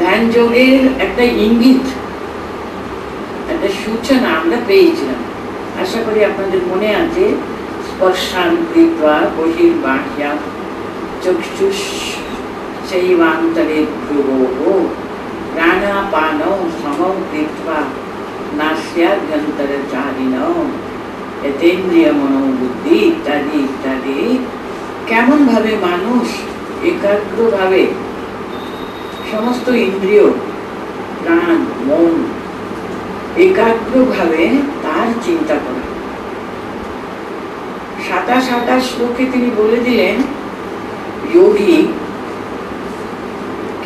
ধ্যান যোগের একটা ইঙ্গিত, একটা সূচনা আমরা পেয়েছিলাম। আশা করি আপনাদের মনে আছে। স্পর্শান কৃত্বা বহির্বাহ্যা চক্ষুষ চৈবান্তরে ভ্রুভোঃ প্রাণাপানৌ সমৌ কৃত্বা নাস্যাভ্যন্তরচারিণৌ যতেন্দ্রিয় মনোবুদ্ধি ইত্যাদি ইত্যাদি। কেমন ভাবে মানুষ একাগ্রভাবে সমস্ত ইন্দ্রিয়, প্রাণ, মন একাগ্রভাবে তার চিন্তা করে। 27 শ্লোকে তিনি বলে দিলেন যোগী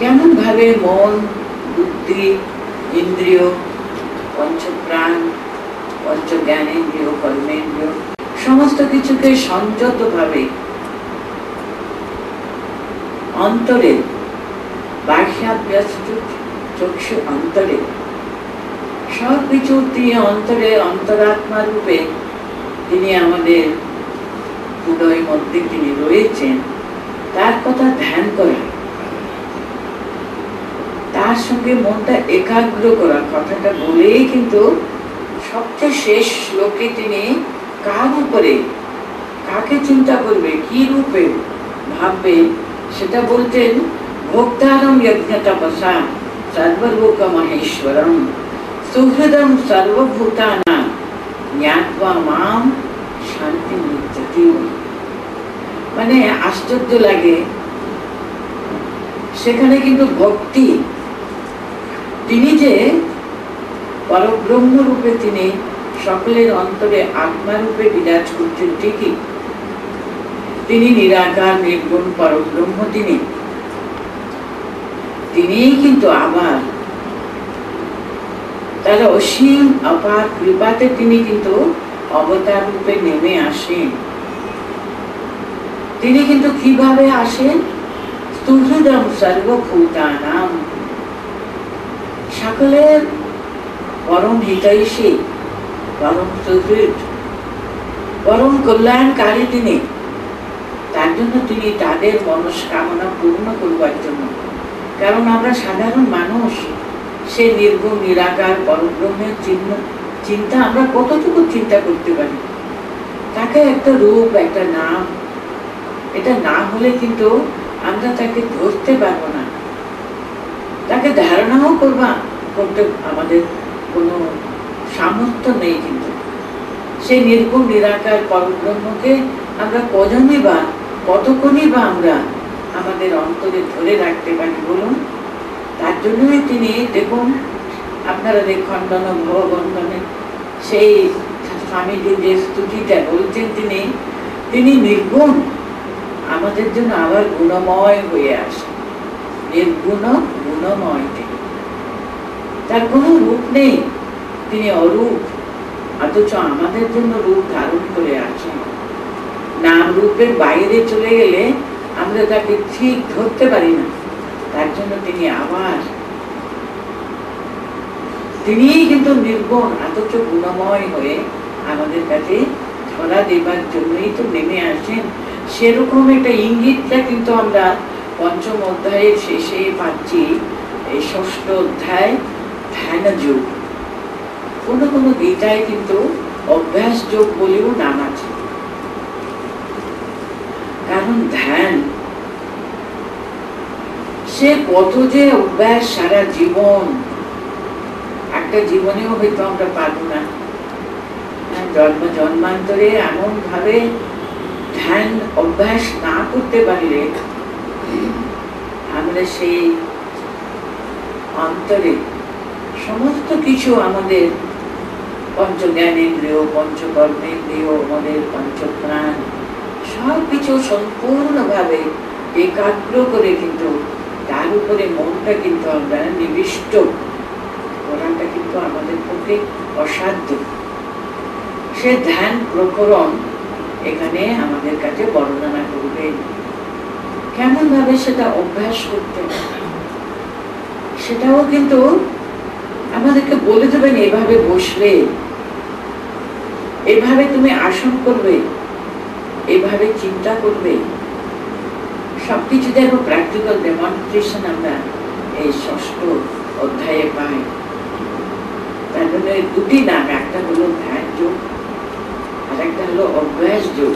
কেমন ভাবে মন, বুদ্ধি, ইন্দ্রিয়, পঞ্চপ্রাণ, পঞ্চ জ্ঞানেন্দ্রিয়, কর্মেন্দ্রিয় সমস্ত কিছুকে সংযত ভাবে অন্তরে, বাহ্যাভ্যস্ত চক্ষু অন্তরে সব কিছু দিয়ে অন্তরে অন্তরাত্মা রূপে তিনি আমাদের হৃদয়ের মধ্যে তিনি রয়েছেন, তার কথা ধ্যান করা, তার সঙ্গে মনটা একাগ্র করা কথাটা বলেই কিন্তু সবচেয়ে শেষ শ্লোকে তিনি কার উপরে, কাকে চিন্তা করবে, কি রূপে ভাববে সেটা বলতেন। ভোক্তারম যজ্ঞতপসা সর্বলোক মহেশ্বরম সুহৃদম সর্বভূতানাং জ্ঞাত্বা মাম শান্তি নিত্যতি। মানে আশ্চর্য লাগে, সেখানে কিন্তু ভক্তি, তিনি যে পরব্রহ্ম রূপে তিনি সকলের অন্তরে আত্মা রূপে বিরাজ করছেন ঠিকই, তিনি নিরাকার নির্গুণ পরব্রহ্ম, তিনিই কিন্তু আবার তার অসীম অপার কৃপাতে তিনি কিন্তু অবতার রূপে নেমে আসেন। তিনি কিন্তু কিভাবে আসেন? স্থূলদম সর্বভূতানাম, সকলের পরম হিতৈষী, পরম সুহৃদ, পরম কল্যাণকারী তিনি। তার জন্য তিনি তাদের মনস্কামনা পূর্ণ করবার জন্য, কারণ আমরা সাধারণ মানুষ, সে নির্গুণ নিরাকার পরব্রহ্মের চিন্তা আমরা কতটুকু চিন্তা করতে পারি। তাকে একটা রূপ, একটা নাম, এটা না হলে কিন্তু আমরা তাকে ধরতে পারবো না, তাকে ধারণাও করতে আমাদের কোনো সামর্থ্য নেই। কিন্তু সেই নির্গুণ নিরাকার পরব্রহ্মকে আমরা কতক্ষণই বা আমরা আমাদের অন্তরে ধরে রাখতে পারি বলুন? তার জন্যই তিনি দেখুন, আপনারা খণ্ডন ভববন্ধনে সেই স্বামীজি যে স্তুতিটা বলছেন, তিনি নির্গুণ, আমাদের জন্য আবার গুণময় হয়ে আসে। নির্গুণ গুণময় তিনি, তার কোনো রূপ নেই, তিনি অরূপ, অথচ আমাদের জন্য রূপ ধারণ করে আছেন। নাম রূপের বাইরে চলে গেলে আমরা তাকে ঠিক ধরতে পারি না, তার জন্য তিনি আবার, তিনিই কিন্তু নির্গুণ অথচ গুণময় হয়ে আমাদের কাছে ধরা দেবার জন্যই তো নেমে আসেন। সেরকম একটা ইঙ্গিতটা কিন্তু আমরা পঞ্চম অধ্যায়ের শেষে পাচ্ছি। এই ষষ্ঠ অধ্যায় ধ্যান যোগ, কোনো কোনো গীতায় কিন্তু অভ্যাস যোগ বলেও নাম আছে। কারণ ধ্যান সে কত যে অভ্যাস, সারা জীবন, একটা জীবনেও হয়তো আমরা পারবো না। জন্মান্তরে এমন ভাবে ধ্যান অভ্যাস না করতে পারলে আমরা সেই অন্তরে সমস্ত কিছু আমাদের পঞ্চ জ্ঞানেন্দ্রিয়, পঞ্চকর্মেন্দ্রিয়, আমাদের পঞ্চপ্রাণ সব কিছু সম্পূর্ণভাবে একাগ্র করে কিন্তু তার উপরে মনটা কিন্তু আমরা নিবিষ্ট করাটা কিন্তু আমাদের পক্ষে অসাধ্য। সে ধ্যান প্রকরণ এখানে আমাদের কাছে বর্ণনা করবে, কেমন ভাবে সেটা অভ্যাস করতে, সেটাও কিন্তু আমাদেরকে বলে দেবেন। এভাবে বসবে, এভাবে তুমি আসন করবে, এভাবে চিন্তা করবে, সবকিছু দেখো প্র্যাকটিক্যাল ডেমনস্ট্রেশন আমরা এই ষষ্ঠ অধ্যায়ে পাই। তার জন্য দুটি নাম, একটা হলো ধ্যান যোগ আর একটা হলো অভ্যাস যোগ।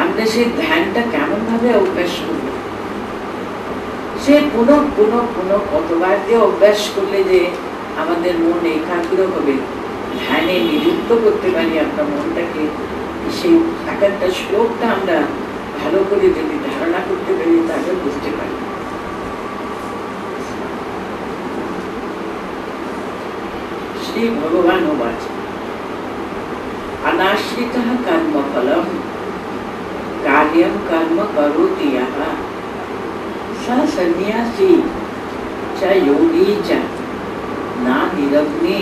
আমরা সেই ধ্যানটা কেমন ভাবে অভ্যাস করবো, সে পুনঃ পুনঃ পুনঃ কতবার যে অভ্যাস করলে যে আমাদের মন একাগ্র হবে, ধ্যানে নিযুক্ত করতে পারি আমরা মনটাকে, সেই এক একটা শ্লোকটা আমরা ভালো করে যদি ধারণা করতে পারি তাহলে বুঝতে পারি। শ্রী ভগবান উবাচ অনাশ্রিতঃ কর্মফলম কার্যং কর্ম করোতি यः स सन्न्यासी च योगी च न निरग्नि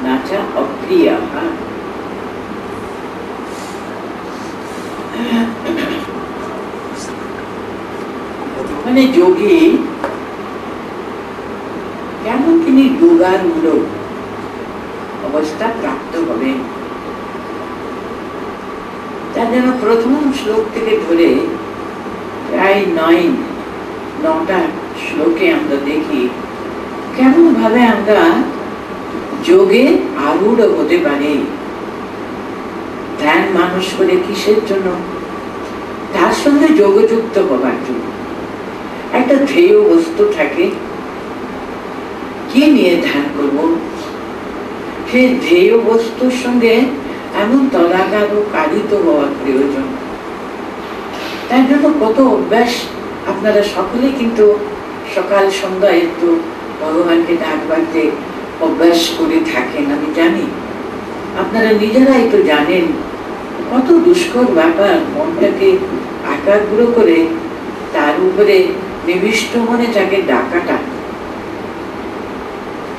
न च अप्रियः। মানে যোগী কেমন তিনি যোগারূঢ় অবস্থা প্রাপ্ত হবেন, তার জন্য প্রথম শ্লোক থেকে ধরে প্রায় 9টা শ্লোকে আমরা দেখি কেমন ভাবে আমরা যোগে আরূঢ় হতে পারি। ধ্যান মানুষ করে কিসের জন্য? তার সঙ্গে যোগযুক্ত হবার জন্য। একটা ধ্যেয় বস্তু থাকে, কি নিয়ে ধ্যান করব, সেই ধ্যেয় বস্তুর সঙ্গে এমন তদাকার ও কারিত হওয়ার প্রয়োজন। তার জন্য কত অভ্যাস আপনারা সকলে কিন্তু সকাল সন্ধ্যায় একটু ভগবানকে ডাকবারতে অভ্যাস করে থাকেন, আমি জানি। আপনারা নিজেরাই তো জানেন কত দুষ্কর ব্যাপার মনটাকে একাগ্র করে তার উপরে নিবিষ্ট মনে তাকে ডাকাটা।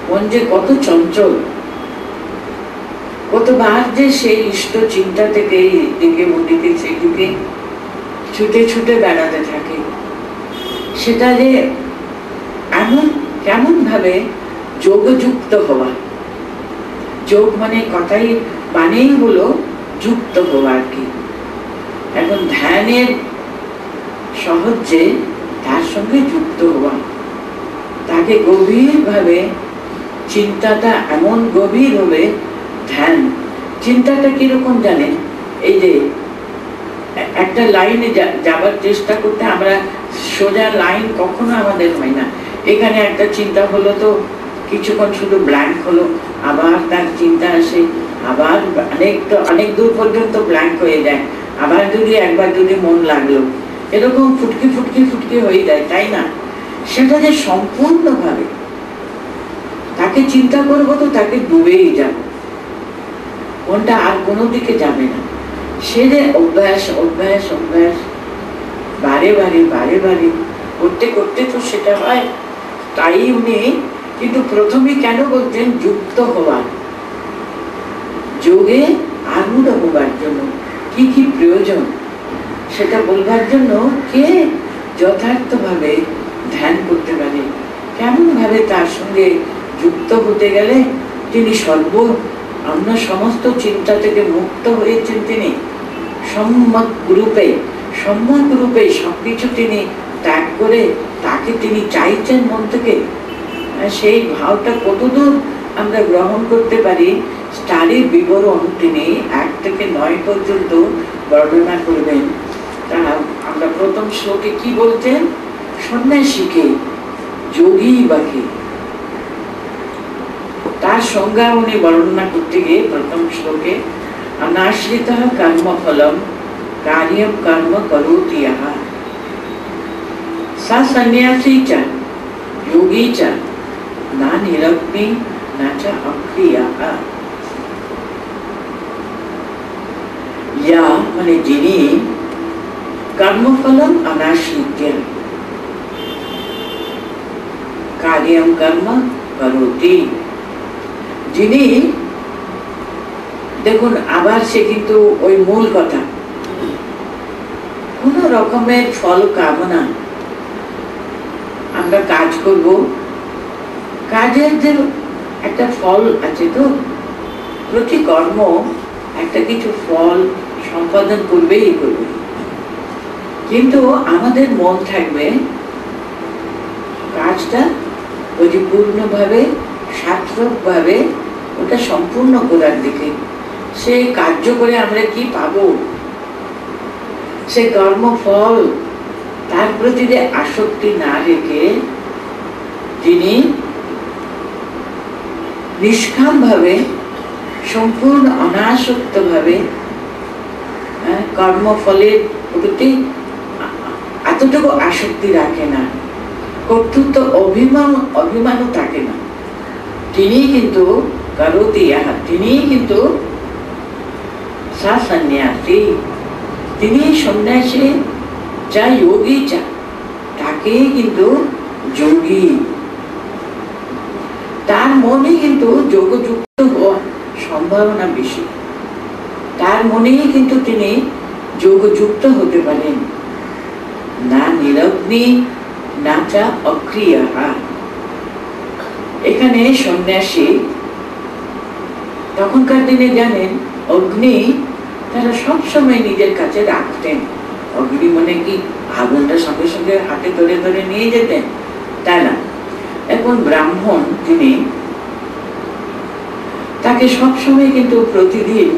মন যে কত চঞ্চল, কতবার যে সেই ইষ্ট চিন্তা থেকে দিকে ওদিকে সেদিকে ছুটে ছুটে বেড়াতে থাকে। সেটা যে এমন কেমন ভাবে যোগযুক্ত হওয়া, যোগ মানে কথাই মানেই হলো যুক্ত হওয়া আর কি। এখন ধ্যানের সহজে তার সঙ্গে যুক্ত হওয়া, তাকে গভীর ভাবে চিন্তাটা এমন গভীর হবে। ধ্যান চিন্তাটা কিরকম জানেন, এই যে একটা লাইনে যাবার চেষ্টা করতে আমরা সোজা লাইন কখনো আমাদের হয় না। এখানে একটা চিন্তা হলো তো কিছুক্ষণ শুধু ব্ল্যাঙ্ক হলো, আবার তার চিন্তা আসে, আবার অনেক দূর পর্যন্ত ব্ল্যাঙ্ক হয়ে যায়, আবার যদি একবার যদি মন লাগলো, এরকম ফুটকি ফুটকি ফুটকি হয়ে যায়, তাই না? সেটা যে সম্পূর্ণভাবে তাকে চিন্তা করবো তো তাকে ডুবেই যাবো, মনটা আর কোনো দিকে যাবে না। সে যে অভ্যাস অভ্যাস অভ্যাস বারে বারে বারে বারে করতে করতে তো সেটা হয়। তাই উনি কিন্তু প্রথমে কেন বলতেন যুক্ত হওয়ার, যোগে আরূঢ় হবার জন্য কি কি প্রয়োজন সেটা বলবার জন্য কে যথার্থভাবে ধ্যান করতে পারে, কেমন ভাবে তার সঙ্গে যুক্ত হতে গেলে তিনি অন্য সমস্ত চিন্তা থেকে মুক্ত হয়েছেন। তিনি সম্যক রূপে সবকিছু তিনি ত্যাগ করে তাকে তিনি চাইছেন মন থেকে। সেই ভাবটা কতদূর আমরা গ্রহণ করতে পারি তারই বিবরণ তিনি 1 থেকে 9 পর্যন্ত বর্ণনা করবেন। তা আমরা প্রথম শ্লোকে কি বলছেন, সন্ন্যাসীকে যোগী বাকে তার সংজ্ঞা উনি বর্ণনা করতে গিয়ে প্রথম শ্লোকে অনাশ্রিতঃ কর্মফলম কার্যং কর্ম করোতি यः स सन्न्यासी च योगी च न निरग्नि न च अक्रियः। या মানে যিনি কর্মফলম অনাশ্রিত্য কার্যং কর্ম করোতি, যিনি দেখুন আবার সে কিন্তু ওই মূল কথা, কোন রকমের ফল কামনা আমরা কাজ করব, কাজের যে একটা ফল আছে, তো প্রতি কর্ম একটা কিছু ফল সম্পাদন করবেই করবে, কিন্তু আমাদের মন থাকবে কাজটা পরিপূর্ণভাবে সার্থকভাবে ওটা সম্পূর্ণ করার দিকে। সে কার্য করে আমরা কি পাবো, সে কর্মফল, তার প্রতি যে আসক্তি না রেখে তিনি নিষ্কামভাবে সম্পূর্ণ অনাসক্তভাবে কর্মফলের প্রতি এতটুকু আসক্তি রাখে না, কর্তৃত্ব অভিমানও থাকে না। তিনি কিন্তু করতি ইহা, তিনি কিন্তু সন্ন্যাসী, তিনি সন্ন্যাসী, যা যোগী যা তাকে কিন্তু যোগী, তার মনে কিন্তু যোগযুক্ত হওয়ার সম্ভাবনা বেশি, তার মনেই কিন্তু তিনি যোগযুক্ত হতে পারেন। না নিরগ্নি না চা অক্রিয়া। এখানে সন্ন্যাসী তখনকার দিনে জানেন অগ্নি তারা সবসময় নিজের কাছে রাখতেন। অগ্নি মানে কি আগুনটা সঙ্গে সঙ্গে হাতে ধরে ধরে নিয়ে যেতেন, তাই না। এখন ব্রাহ্মণ তিনি তাকে সবসময় কিন্তু প্রতিদিন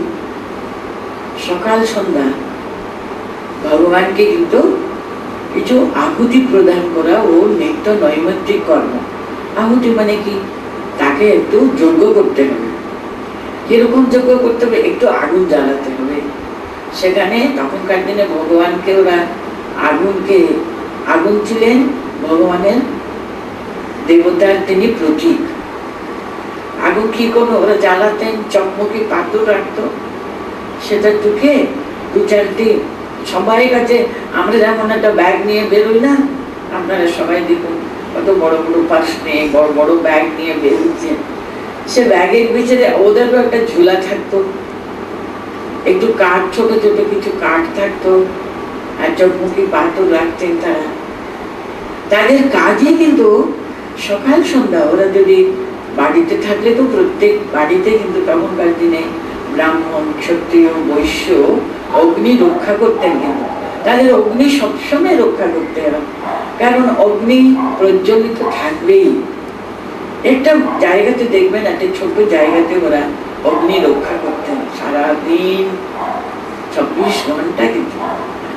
সকাল সন্ধ্যা ভগবানকে কিন্তু কিছু আহুতি প্রদান করা ও নিত্য নৈমিত্তিক কর্ম। আহুতি মানে কি, তাকে একটু যজ্ঞ করতে হবে। কিরকম যজ্ঞ করতে হবে, একটু আগুন জ্বালাতে হবে। সেখানে তখনকার দিনে ভগবানকে ওরা আগুন ছিলেন ভগবানের দেবতার তিনি প্রতীক। আগুন কি করে ওরা জ্বালাতেন, চকমকি পাথর রাখতো, সেটা টুকে দু চারটি সবাই কাছে, আমরা যেমন একটা ব্যাগ নিয়ে বেরোই না, আপনারা সবাই দেখুন কত বড় বড় পার্স নিয়ে বড় বড় ব্যাগ নিয়ে বেরোচ্ছে, সে ব্যাগের ভিতরে ওদেরও একটা ঝুলা থাকতো, একটু কাঠ, ছোট ছোট কিছু কাঠ থাকতো, আর চকমকি পাথর রাখতেন তারা। তাদের কাজই কিন্তু সকাল সন্ধ্যা ওরা যদি বাড়িতে থাকলে তো প্রত্যেক বাড়িতে কিন্তু তখনকার দিনে ব্রাহ্মণ ক্ষত্রিয় বৈশ্য অগ্নি রক্ষা করতেন। কিন্তু তাদের অগ্নি সবসময় রক্ষা করতে হবে, কারণ অগ্নি প্রজ্বলিত থাকবেই। একটা জায়গাতে দেখবেন, একটা ছোট জায়গাতে ওরা অগ্নি রক্ষা করতেন সারাদিন 24 ঘন্টা কিন্তু।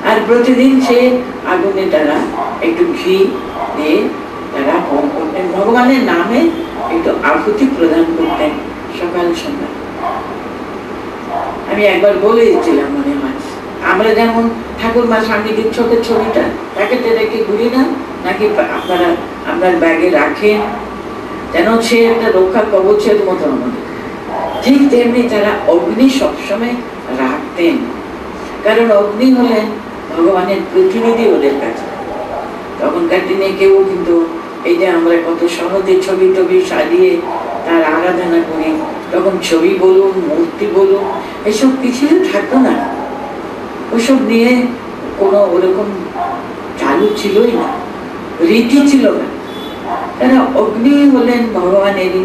আর প্রতিদিন সে আগুনে তারা একটু ঘি দিয়ে তারা হোম করতেন, ভগবানের নামে একটু আহুতি প্রদান করতেন সকাল সন্ধ্যা। আমি একবার বলে দিচ্ছিলাম, মনে হয় আমরা যেমন ঠাকুর মা স্বামীজির ছোটের ছবিটা প্যাকেটে রেখে ঘুরি না, নাকি আপনারা আপনার ব্যাগে রাখেন, যেন সে একটা রক্ষা কবচের মতো আমাদের। ঠিক তেমনি তারা অগ্নি সবসময় রাখতেন, কারণ অগ্নি হলেন ভগবানের প্রতিনিধি ওদের কাছে। তখনকার দিনে কেউ কিন্তু এই যে আমরা কত সহজে ছবি টবি সাজিয়ে তার আরাধনা করি, তখন ছবি বলুন মূর্তি বলুন এসব কিছুই থাকতো না, ওসব নিয়ে কোনো ওরকম চালু ছিলই না, রীতি ছিল না। তারা অগ্নি হলেন ভগবানেরই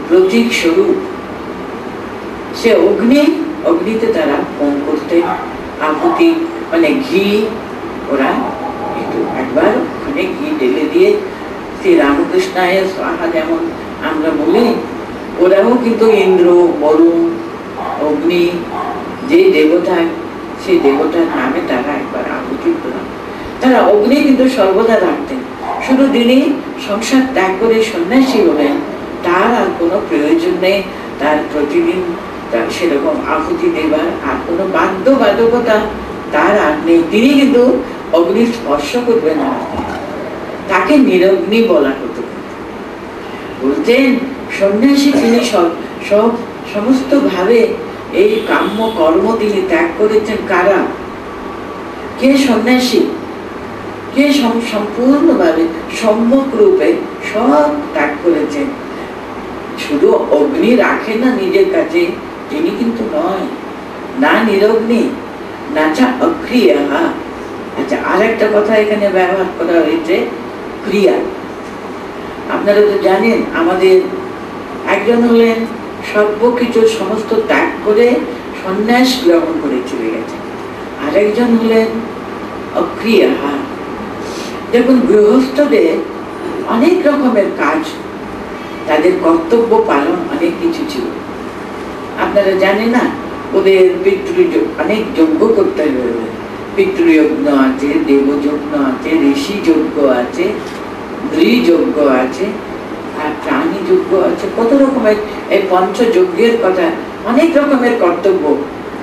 প্রতীক স্বরূপ। সে অগ্নিতে তারা হোম করতে, আহুতি মানে ঘি, ওরা একটু একবার ওখানে ঘি ঢেলে দিয়ে শ্রী রামকৃষ্ণায় স্বাহা যেমন আমরা বলি, ওরাও কিন্তু ইন্দ্র বরুণ অগ্নি যে দেবতা, সেই দেবতার নামে তারা একবার আহুতি প্রদান। তারা অগ্নি কিন্তু সর্বদা রাখতেন। শুধু তিনি সংসার ত্যাগ করে সন্ন্যাসী হলেন, তার আর কোনো প্রয়োজন নেই তার প্রতিদিন তার সেরকম আহুতি দেবার আর কোনো বাধ্যবাধকতা তার আর নেই। তিনি কিন্তু অগ্নি স্পর্শ করবেন না, তাকে নিরগ্নি বলা হতো। বলতেন সন্ন্যাসী তিনি সমস্ত ভাবে এই কাম্য কর্ম তিনি ত্যাগ করেছেন। কারা? কে সন্ন্যাসী? কে সম্পূর্ণভাবে সম্যক রূপে সব ত্যাগ করেছেন। শুধু অগ্নি রাখে না নিজের কাছে, তিনি কিন্তু নয়, না নিরগ্নি না চা অক্রিয়া। আচ্ছা, আর একটা কথা এখানে ব্যবহার করা হয়েছে, ক্রিয়া। আপনারা তো জানেন আমাদের একজন হলেন সর্বকিছু সমস্ত ত্যাগ করে সন্ন্যাস গ্রহণ করে চলে গেছে, আরেকজন হলেন অক্রিয়া। দেখুন গৃহস্থদের অনেক রকমের কাজ, তাদের কর্তব্য পালন অনেক কিছু ছিল। আপনারা জানেন না, ওদের অনেক যজ্ঞ করতে হবে। পিতৃযজ্ঞ আছে, দেবযজ্ঞ আছে, ঋষি যজ্ঞ আছে, নৃযজ্ঞ আছে, আর প্রাণী যজ্ঞ আছে, কত রকমের এই পঞ্চযজ্ঞের কথা, অনেক রকমের কর্তব্য।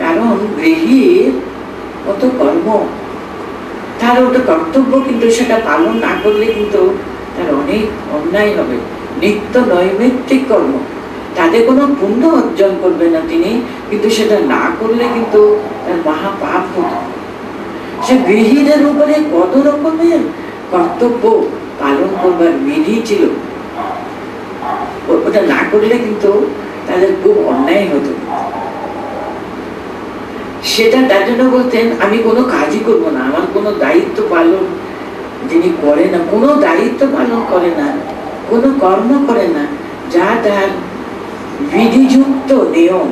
কারণ গৃহীর কত কর্ম, তার ওটা কর্তব্য, কিন্তু সেটা পালন না করলে কিন্তু তার অনেক অন্যায় হবে। নিত্য নৈমিত্তিক কর্ম, তাতে কোনো পুণ্য অর্জন করবে না তিনি, কিন্তু সেটা না করলে কিন্তু তার মহাপাপ হতো। সে গৃহীদের উপরে কত রকমের কর্তব্য পালন করবার বিধি ছিল, ওটা না করলে কিন্তু তাদের খুব অন্যায় হতো। সেটা তার জন্য বলতেন, আমি কোনো কাজই করবো না, আমার কোনো দায়িত্ব পালন যিনি করে না, কোনো দায়িত্ব পালন করে না, কোনো কর্ম করে না, যা তার বিধিযুক্ত নিয়ম,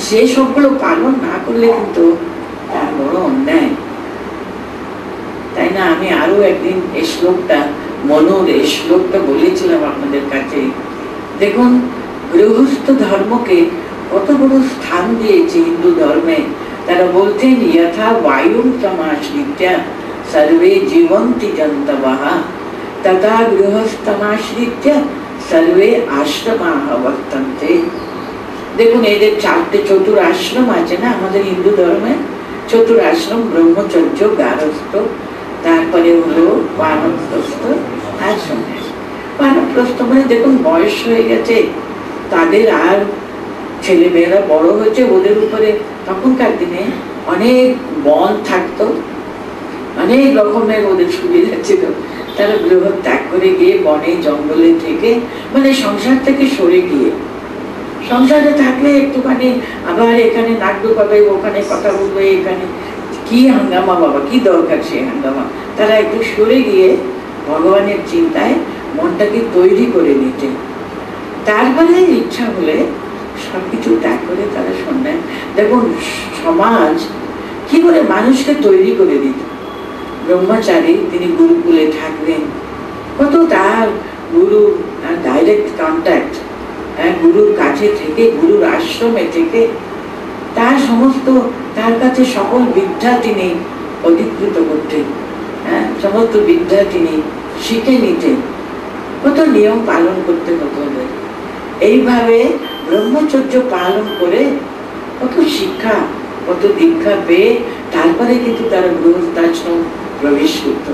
সে সবগুলো পালন না করলে কিন্তু তার বড় অন্যায়। তাই না? আমি আরো একদিন এই শ্লোকটা, মনুর এই শ্লোকটা বলেছিলাম আপনাদের কাছে। দেখুন, গৃহস্থ ধর্মকে কত বড় স্থান দিয়েছে হিন্দু ধর্মে। তারা বলতেন, যথা বায়ুম সমাশ্রিত্য সর্বে জীবন্তি জন্তবঃ তথা গৃহস্থমাশ্রিত্য সর্বে আশ্রমাঃ বর্তন্তে। দেখুন, এদের চারটে চতুর আশ্রম আছে না আমাদের হিন্দু ধর্মে। চতুর আশ্রম, ব্রহ্মচর্য, গারস্থ, তারপরে হলো বানপ্রস্থ আর সন্ন্যাস। বানপ্রস্থ মানে দেখুন বয়স হয়ে গেছে তাদের, আর ছেলে মেয়েরা বড় হয়েছে, ওদের উপরে তখনকার দিনে অনেক বন থাকতো, অনেক রকমের ওদের সুবিধা ছিল। তারা গৃহ ত্যাগ করে গিয়ে বনে জঙ্গলে থেকে, মানে সংসার থেকে সরে গিয়ে, সংসারে থাকলে একটুখানি আবার এখানে নাটক হবে, ওখানে কথা বলবে, এখানে কি হাঙ্গামা বাবা, কি দরকার সেই হাঙ্গামা। তারা একটু সরে গিয়ে ভগবানের চিন্তায় মনটাকে তৈরি করে নিতে, তারপরে ইচ্ছা হলে সবকিছু ত্যাগ করে তারা সন্ন্যাস। দেখুন সমাজ কি করে মানুষকে তৈরি করে দিত। ব্রহ্মচারী, তিনি গুরুকুলে থাকবেন, কত তার গুরু ডাইরেক্ট কন্ট্যাক্ট, গুরুর কাছে থেকে, গুরুর আশ্রমে থেকে তার সমস্ত, তার কাছে সকল বিদ্যা তিনি অধিকৃত করতেন, সমস্ত বিদ্যা তিনি শিখে নিতেন, কত নিয়ম পালন করতে হতো। এইভাবে ব্রহ্মচর্য পালন করে কত শিক্ষা, কত দীক্ষা পেয়ে তারপরে কিন্তু তারা গৃহস্থাশ্রম প্রবেশ করত।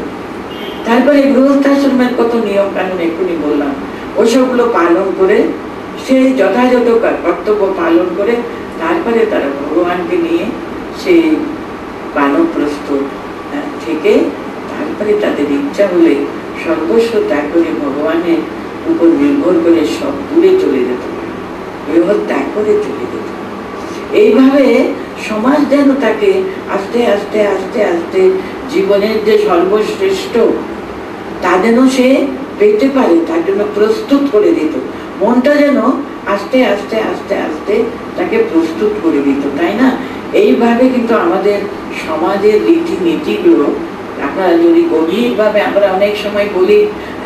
তারপরে গৃহস্থাশ্রমের কত নিয়ম কানুন এক্ষুনি বললাম, ওসবগুলো পালন করে, সে যথাযথ কর্তব্য পালন করে তারপরে তারা ভগবানকে নিয়ে সেই বানপ্রস্থ থেকে তারপরে তাদের ইচ্ছা হলে সর্বস্ব ত্যাগ করে ভগবানের উপর নির্ভর করে সব দূরে চলে যেত, বৃহৎ ত্যাগ করে চলে যেত। এইভাবে সমাজ যেন তাকে আস্তে আস্তে আস্তে আস্তে জীবনের যে সর্বশ্রেষ্ঠ তা যেন সে পেতে পারে, তার জন্য প্রস্তুত করে দিত। মনটা যেন আস্তে আস্তে আস্তে আস্তে তাকে প্রস্তুত করে দিত, তাই না? এইভাবে কিন্তু আমাদের সমাজের রীতিনীতিগুলো, আপনারা যদি গভীরভাবে, আমরা অনেক সময় বলি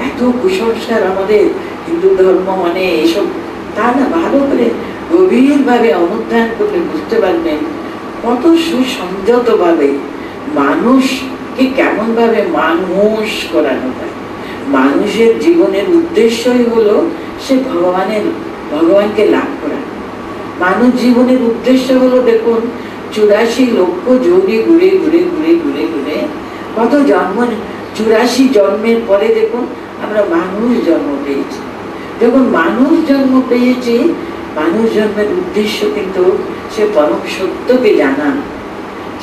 এত কুসংস্কার আমাদের হিন্দু ধর্ম মানে এসব, তা না, ভালো করে গভীরভাবে অনুধ্যান করলে বুঝতে পারবেন কত সুসংযত ভাবে মানুষকে কেমন ভাবে মানুষ করানো হয়। মানুষের জীবনের উদ্দেশ্যই হলো সে ভগবানকে লাভ করা। মানুষ জীবনের উদ্দেশ্য হলো, দেখুন 84 লক্ষ যোনি ঘুরে ঘুরে ঘুরে ঘুরে ঘুরে কত জন্ম, 84 জন্মের পরে দেখুন আমরা মানুষ জন্ম পেয়েছি। যখন মানুষ জন্ম পেয়েছি, মানুষ জন্মের উদ্দেশ্য কিন্তু সে পরম সত্যকে জানা,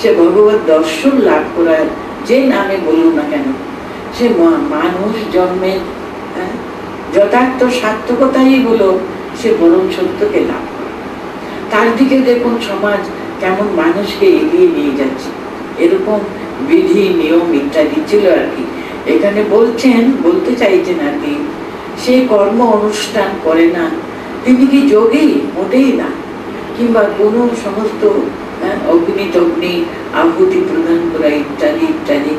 সে ভগবত দর্শন লাভ করার, যে নামে বলুন না কেন, সে মানুষ জন্মের যথার্থ সার্থকতাই হলো সে পরম সত্যকে লাভ করা। তার দিকে দেখুন সমাজ কেমন মানুষকে এগিয়ে নিয়ে যাচ্ছে, এরকম বিধি নিয়ম ইত্যাদি ছিল আর কি। এখানে বলতে চাইছেন আর কি, সে কর্ম অনুষ্ঠান করে না, তিনি কি যোগী? মোটেই না। কিংবা কোনো সমস্ত অগ্নি টগ্নি আহুতি প্রদান করা ইত্যাদি ইত্যাদি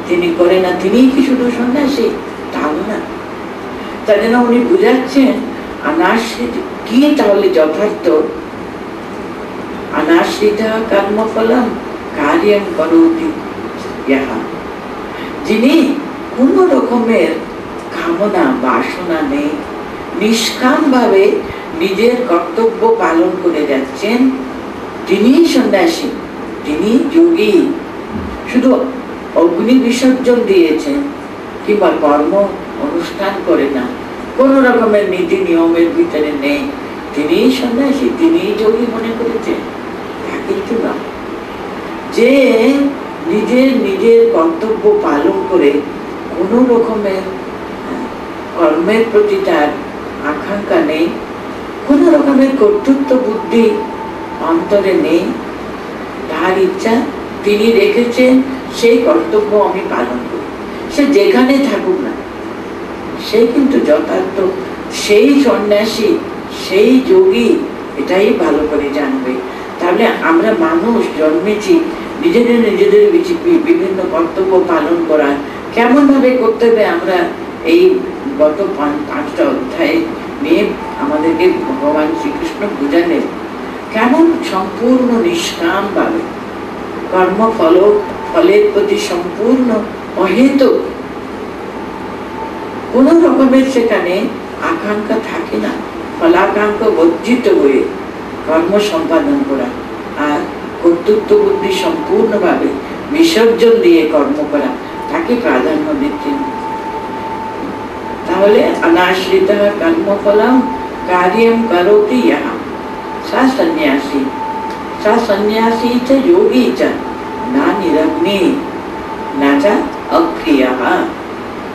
তিনি করে না। তিনি কি শুধু সন্ন্যাসী? তা না। তার জন্য উনি বুঝাচ্ছেন অনাশ্রিত কি তাহলে যথার্থ। অনাশ্রিত কর্মফলম কার্যম করোতি ইহা, যিনি কোন রকমের কামনা বাসনা নেই, নিষ্কাম ভাবে নিজের কর্তব্য পালন করে যাচ্ছেন, তিনি সন্ন্যাসী, তিনি যোগী। শুধু অগ্নি বিসর্জন দিয়েছেন কিংবা কর্ম অনুষ্ঠান করে না, কোন রকমের নীতি নিয়মের ভিতরে নেই, তিনি সন্ন্যাসী, তিনি যোগী মনে করেছেন। কিন্তু না, যে নিজের নিজের কর্তব্য পালন করে কোন রকমের কর্মের প্রতি তার আকাঙ্ক্ষা নেই, কোন রকমের কর্তৃত্ব বুদ্ধি অন্তরে নেই, তার ইচ্ছা তিনি রেখেছেন সেই কর্তব্য আমি পালন করি, সে যেখানে থাকুক না, সে কিন্তু যথার্থ সেই সন্ন্যাসী, সেই যোগী, এটাই ভালো করে জানবে। তাহলে আমরা মানুষ জন্মেছি নিজেদের নিজেদের বিভিন্ন কর্তব্য পালন করা কেমন ভাবে করতে হবে, আমরা এই গত 5টা অধ্যায় নিয়ে আমাদেরকে ভগবান শ্রীকৃষ্ণ বুঝালেন কেমন সম্পূর্ণ নিষ্কাম ভাবে কর্মফল ফলের প্রতি সম্পূর্ণ অহেতুক, কোন রকমের সেখানে আকাঙ্ক্ষা থাকে না, ফলাকাঙ্ক্ষা বর্জিত হয়ে কর্ম সম্পাদন করা আর কর্তৃত্ব বুদ্ধি সম্পূর্ণভাবে বিসর্জন দিয়ে কর্ম করা, তাকে প্রাধান্য দিচ্ছেন। তাহলে অনাশ্রিত কর্মফলম কার্যম করোতি ইহা সা সন্ন্যাসী, সা সন্ন্যাসী চ যোগী চ না নিরগ্নি না চ অক্রিয়ঃ।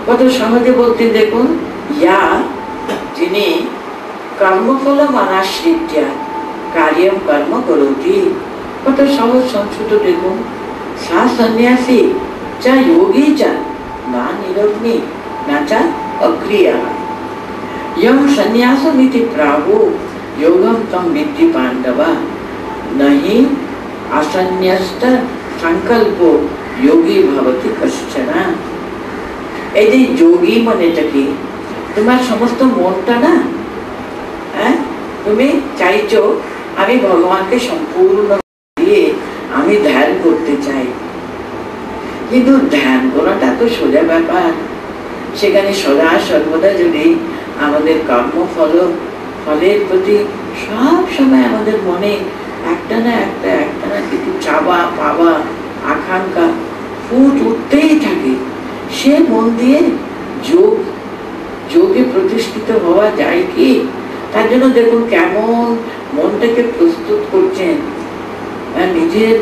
কত সহজে বলতে দেখুন, ইয়া যিনি কর্মফলম অনাশ্রিত্য কার্যম কর্ম করোতি, কত সহজ সংস্কৃত দেখুন, সা সন্ন্যাসী চ যোগী চ না নিরগ্নি না চ অক্রিয়ঃ। यं सन्यासमिति प्राहु योगं तं विद्धि पांडव नहि असन्यस्त संकल्पो योगी भवति कश्चन। এই যে যোগী মানেটা কি, তোমার সমস্ত মনটা না, তুমি চাইছো আমি ভগবানকে সম্পূর্ণ দিয়ে আমি ধ্যান করতে চাই, কিন্তু ধ্যান করাটা তো সোজা ব্যাপার। সেখানে সদা সর্বদা যদি আমাদের কর্মফল ফলের প্রতি সব সময় আমাদের মনে একটা না কিছু চাওয়া পাওয়া আকাঙ্ক্ষা ফুট উঠতেই থাকে, সে মন দিয়ে যোগে প্রতিষ্ঠিত হওয়া যায় কি? তার জন্য দেখুন কেমন মনটাকে প্রস্তুত করছেন, নিজের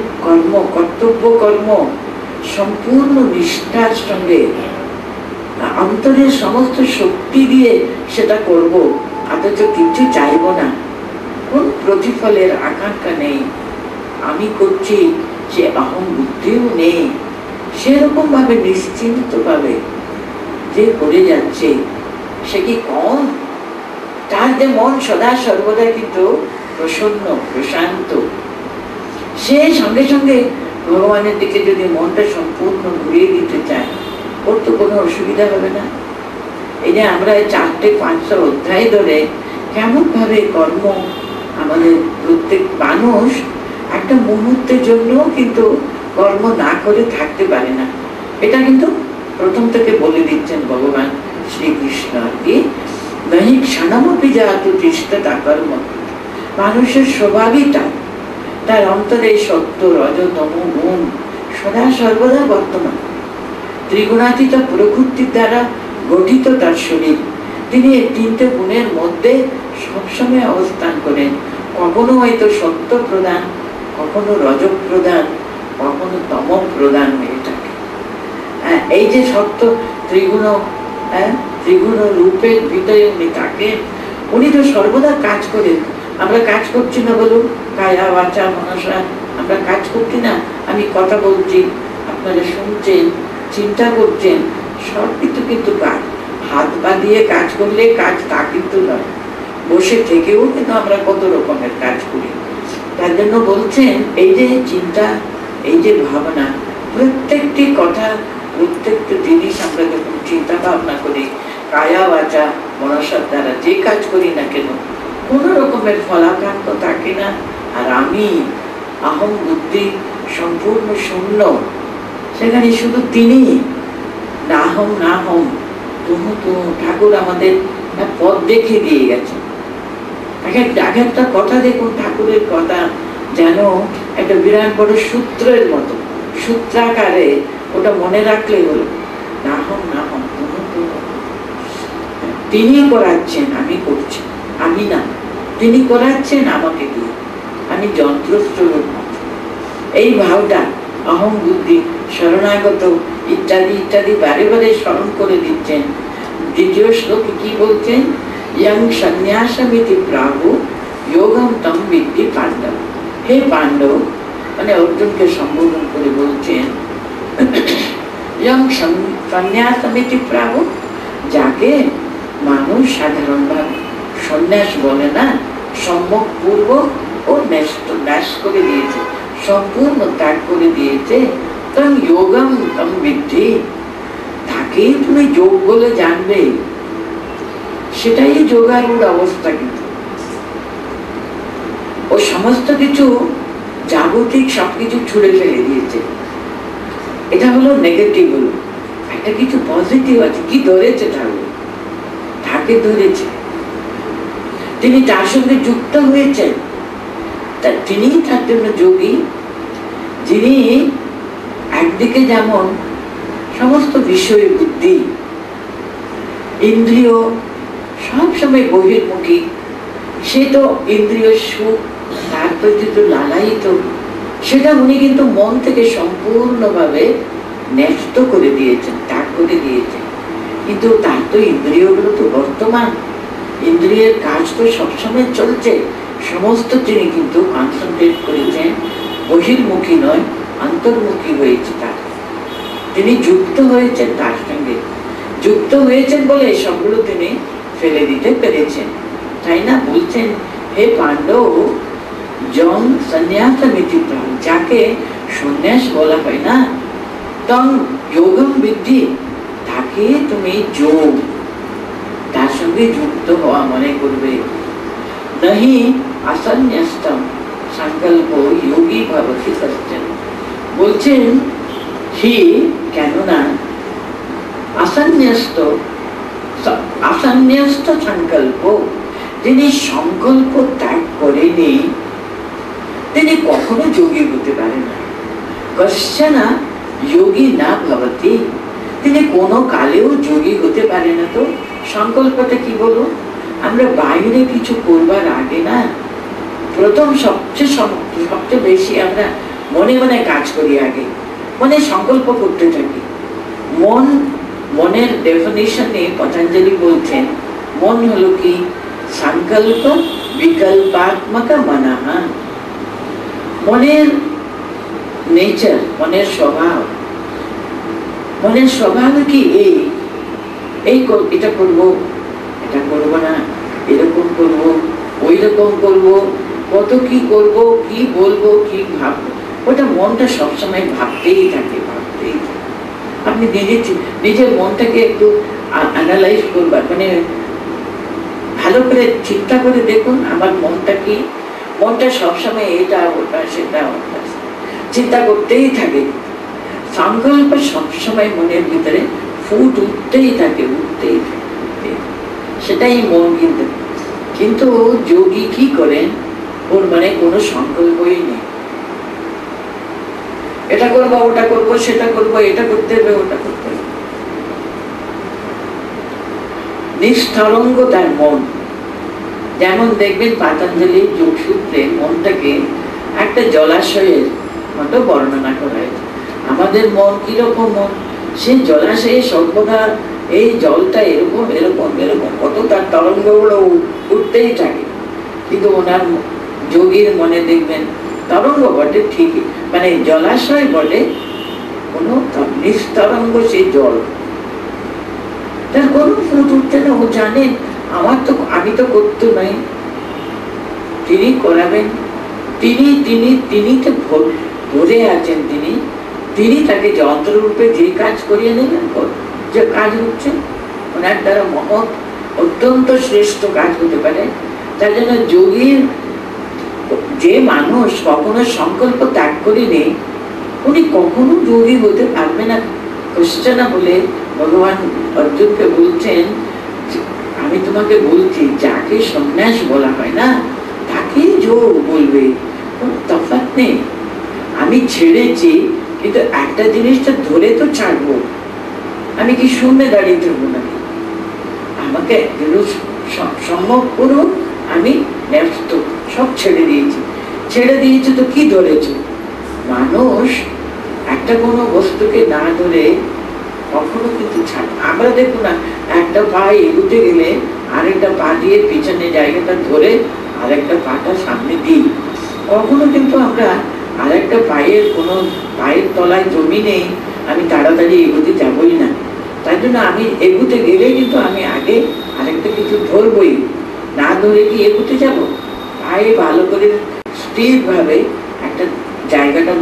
কর্তব্য কর্ম সম্পূর্ণ নিষ্ঠার সঙ্গে অন্তরের সমস্ত শক্তি দিয়ে সেটা করব, অথচ কিছু চাইব না, কোন প্রতিফলের আকাঙ্ক্ষা নেই, আমি করছি সে অহং বুদ্ধিও নেই, সেরকম ভাবে নিশ্চিন্ত ভাবে যে করে যাচ্ছে সে কি কম? তার যে মন সদা সর্বদা কিন্তু প্রসন্ন প্রশান্ত, সে সঙ্গে সঙ্গে ভগবানের দিকে যদি মনটা সম্পূর্ণ ঘুরিয়ে দিতে চায়, ওর তো কোনো অসুবিধা হবে না। এই যে আমরা 4-5টা অধ্যায় ধরে কেমন ভাবে কর্ম আমাদের প্রত্যেক মানুষ একটা মুহূর্তের জন্য কিন্তু কর্ম না করে থাকতে পারে না, এটা কিন্তু প্রথম থেকে বলে দিচ্ছেন ভগবান শ্রীকৃষ্ণ আর কি। নহি ক্ষণমপি জাতু তিষ্ঠতা কর্ম, মানুষের স্বভাবইটা তার অন্তরে সত্য রজ তম গুণ সদা সর্বদা বর্তমান, ত্রিগুণাতীত প্রকৃতির দ্বারা গঠিত তার শরীর, তিনি এই 3টে গুণের মধ্যে সবসময় অবস্থান করেন, কখনো হয়তো সত্য প্রদান, কখনো রজ প্রদান, কখনো তম প্রদান হয়ে থাকে। এই যে সত্য ত্রিগুণ রূপের ভিতরে উনি থাকেন, উনি তো সর্বদা কাজ করেন। আমরা কাজ করছি না বলুন, কায়া বাচা মনসা আমরা কাজ করছি না, আমি কথা বলছি, আপনারা শুনছেন, চিন্তা করছেন, সব কিছু কিন্তু কাজ। হাত পা দিয়ে কাজ করলে কাজ তা কিন্তু নয়, বসে থেকেও কিন্তু আমরা কত রকমের কাজ করি। তার জন্য বলছেন এই যে চিন্তা, এই যে ভাবনা, প্রত্যেকটি কথা, প্রত্যেকটি জিনিস আমরা যখন চিন্তা ভাবনা করি কায়া বাচা মনসার দ্বারা যে কাজ করি না কেন কোন রকমের ফলাকাঙ্ক্ষ থাকে না। আর আমি আহম বুদ্ধি সম্পূর্ণ শূন্য, সেখানে শুধু তিনি নাহম নাহম তুমু তুমু। ঠাকুর আমাদের পথ দেখিয়ে দিয়ে গেছে। একটা কথা দেখুন, ঠাকুরের কথা যেন একটা বিরাট বড় সূত্রের মতো, সূত্রাকারে ওটা মনে রাখলে হলো। নাহম নাহম তুমু তুমু। তিনি করাচ্ছেন, আমি করছি, আমি না, তিনি করাচ্ছেন আমাকে দিয়ে, আমি যন্ত্রস্বরূপ মাত্র। এই ভাবটা অহং বুদ্ধি শরণাগত ইত্যাদি ইত্যাদি বারে বারে স্মরণ করে দিচ্ছেন। দ্বিতীয় শ্লোকে কি বলছেন? ইয়ং সন্ন্যাসমিতি প্রাহু যোগম তম বিদ্ধি পাণ্ডব। হে পাণ্ডব, মানে অর্জুনকে সম্বোধন করে বলছেন, ইয়ং সন্ন্যাসমিতি প্রাহু, যাকে মানুষ সাধারণভাবে সন্ন্যাস বলে না, সম্যক পূর্বক ও ন্যাস করে দিয়েছে, সম্পূর্ণ ত্যাগ করে দিয়েছে। তম যোগম তম বিদ্ধি, তাকেই তুমি যোগ বলে জানবে। সেটাই যোগারূঢ় অবস্থা। কিন্তু ও সমস্ত কিছু জাগতিক সবকিছু ছুড়ে ফেলে দিয়েছে। এটা হলো নেগেটিভ। হলো একটা কিছু পজিটিভ আছে। কি ধরেছে? ঠাকুর তাকে ধরেছে, তিনি তার সঙ্গে যুক্ত হয়েছেন। তিনি তার জন্য যোগী, যিনি একদিকে যেমন সমস্ত বিষয় বুদ্ধি ইন্দ্রিয় সবসময় বহির্মুখী, সে তো ইন্দ্রিয় সুখ তার প্রতি তো লালায়িত, সেটা উনি কিন্তু মন থেকে সম্পূর্ণভাবে ন্যস্ত করে দিয়েছেন, ত্যাগ করে দিয়েছেন। কিন্তু তার তো ইন্দ্রিয়গুলো তো বর্তমান, ইন্দ্রিয়ের কাজ তো সবসময় চলছে, সমস্ত তিনি কিন্তু কনসেন্ট্রেট করেছেন, বহির্মুখী নয় অন্তর্মুখী হয়েছে। তার তিনি যুক্ত হয়েছেন, তার সঙ্গে যুক্ত হয়েছেন বলে সবগুলো তিনি ফেলে দিতে পেরেছেন, তাই না? বলছেন, হে পাণ্ডব, জন সন্ন্যাসমিতি প্রাণ, যাকে সন্ন্যাস বলা হয় না, তম যোগম বিদ্ধি, তাকে তুমি যোগ, তার সঙ্গে যুক্ত হওয়া মনে করবে। নহি আসন্ন্যস্তম সংকল্প যোগী ভবতি কশ্চন। বলছেন হি, কেননা আসন্ন্যস্ত সংকল্প, যিনি সংকল্প ত্যাগ করেনি তিনি কখনো যোগী হতে পারেন না। কশ্চন যোগী না ভবতি, তিনি কোনো কালেও যোগী হতে পারে না। তো সংকল্পটা কি বলো? আমরা বাইরে কিছু করবার আগে না, প্রথম সবচেয়ে বেশি আমরা মনে মনে কাজ করি, আগে মনে সংকল্প করতে থাকি। মনের ডেফিনিশনে পতঞ্জলি বলছেন, মন হলো কি? সংকল্প বিকল্পাত্মক মনঃ। মনের নেচার, মনের স্বভাব, মনের স্বভাব কি? এটা করবো, এটা করবো না, এরকম করবো, ওই রকম করবো, কত কি করবো, কি বলবো, কি ভাববো, ওটা মনটা সবসময় ভাবতেই থাকে, ভাবতেই থাকে। আপনি নিজের মনটাকে একটু অ্যানালাইজ করবার, মানে ভালো করে চিন্তা করে দেখুন, আমার মনটা কি? মনটা সবসময় এটা ওটা সেটা ওটা চিন্তা করতেই থাকে। সংকল্প সবসময় মনের ভিতরে ফুট উঠতেই থাকে, উঠতেই থাকে, সেটাই মন। কিন্তু যোগী কি করেন? ওর মানে কোনো সংকল্পই নেই। এটা করবো, ওটা করবো, সেটা করবো, এটা করতে হবে, ওটা করতে হবে। নিস্তরঙ্গ তার মন। যেমন দেখবেন পতঞ্জলির যোগসূত্রে মনটাকে একটা জলাশয়ের মতো বর্ণনা করা হয়েছে। আমাদের মন কিরকম? মন সেই জলাশয়ে সর্বদা এই জলটা এরকম এরকম এরকম কত তার তরঙ্গগুলো উঠতেই থাকে। কিন্তু ওনার যোগীর মনে দেখবেন তরঙ্গ বটে ঠিকই, মানে জলাশয় বটে, কোনো নিস্তরঙ্গ সেই জল, তার কোনো ফুট উঠছে না। ও জানেন আমি তো করতে নাই, তিনি করাবেন, তিনি তো ভরে আছেন, তিনি তাকে যন্ত্ররূপে যে কাজ করিয়ে নেবেন, যে কাজ হচ্ছে ওনার দ্বারা মহৎ অত্যন্ত শ্রেষ্ঠ কাজ হতে পারে। তার জন্য যোগীর যে মানুষ কখনো সংকল্প ত্যাগ করেনি উনি কখনো যোগী হতে পারবে না। কোশ্চেন বলে ভগবান অর্জুনকে বলছেন, আমি তোমাকে বলছি যাকে সন্ন্যাস বলা হয় না তাকে যোগ বলবে, কোন তফাৎ নেই। আমি ছেড়েছি কিন্তু একটা জিনিসটা ধরে তো ছাড়বো, আমি কি শূন্য দাঁড়িয়ে থাকবো নাকি? আমাকে সম্ভব করুন, আমি ন্যস্ত সব ছেড়ে দিয়েছি। ছেড়ে দিয়েছি তো কি ধরেছ? মানুষ একটা কোনো বস্তুকে না ধরে কখনো কিন্তু ছাড়। আমরা দেখুন না, একটা পা এগুতে গেলে আরেকটা পা দিয়ে পিছনে জায়গাটা ধরে আরেকটা পাটা সামনে দিই। কখনো কিন্তু আমরা আরেকটা পায়ের কোনো পায়ের তলায় জমি নেই, আমি তাড়াতাড়ি এগোতে যাবই না। তাই জন্য আমি এগুতে গেলে কিন্তু আমি আগে আরেকটা কিছু ধরবই, না ধরে কি এগুতে যাব? পায়ে ভালো করে স্থির ভাবে একটা জায়গাটা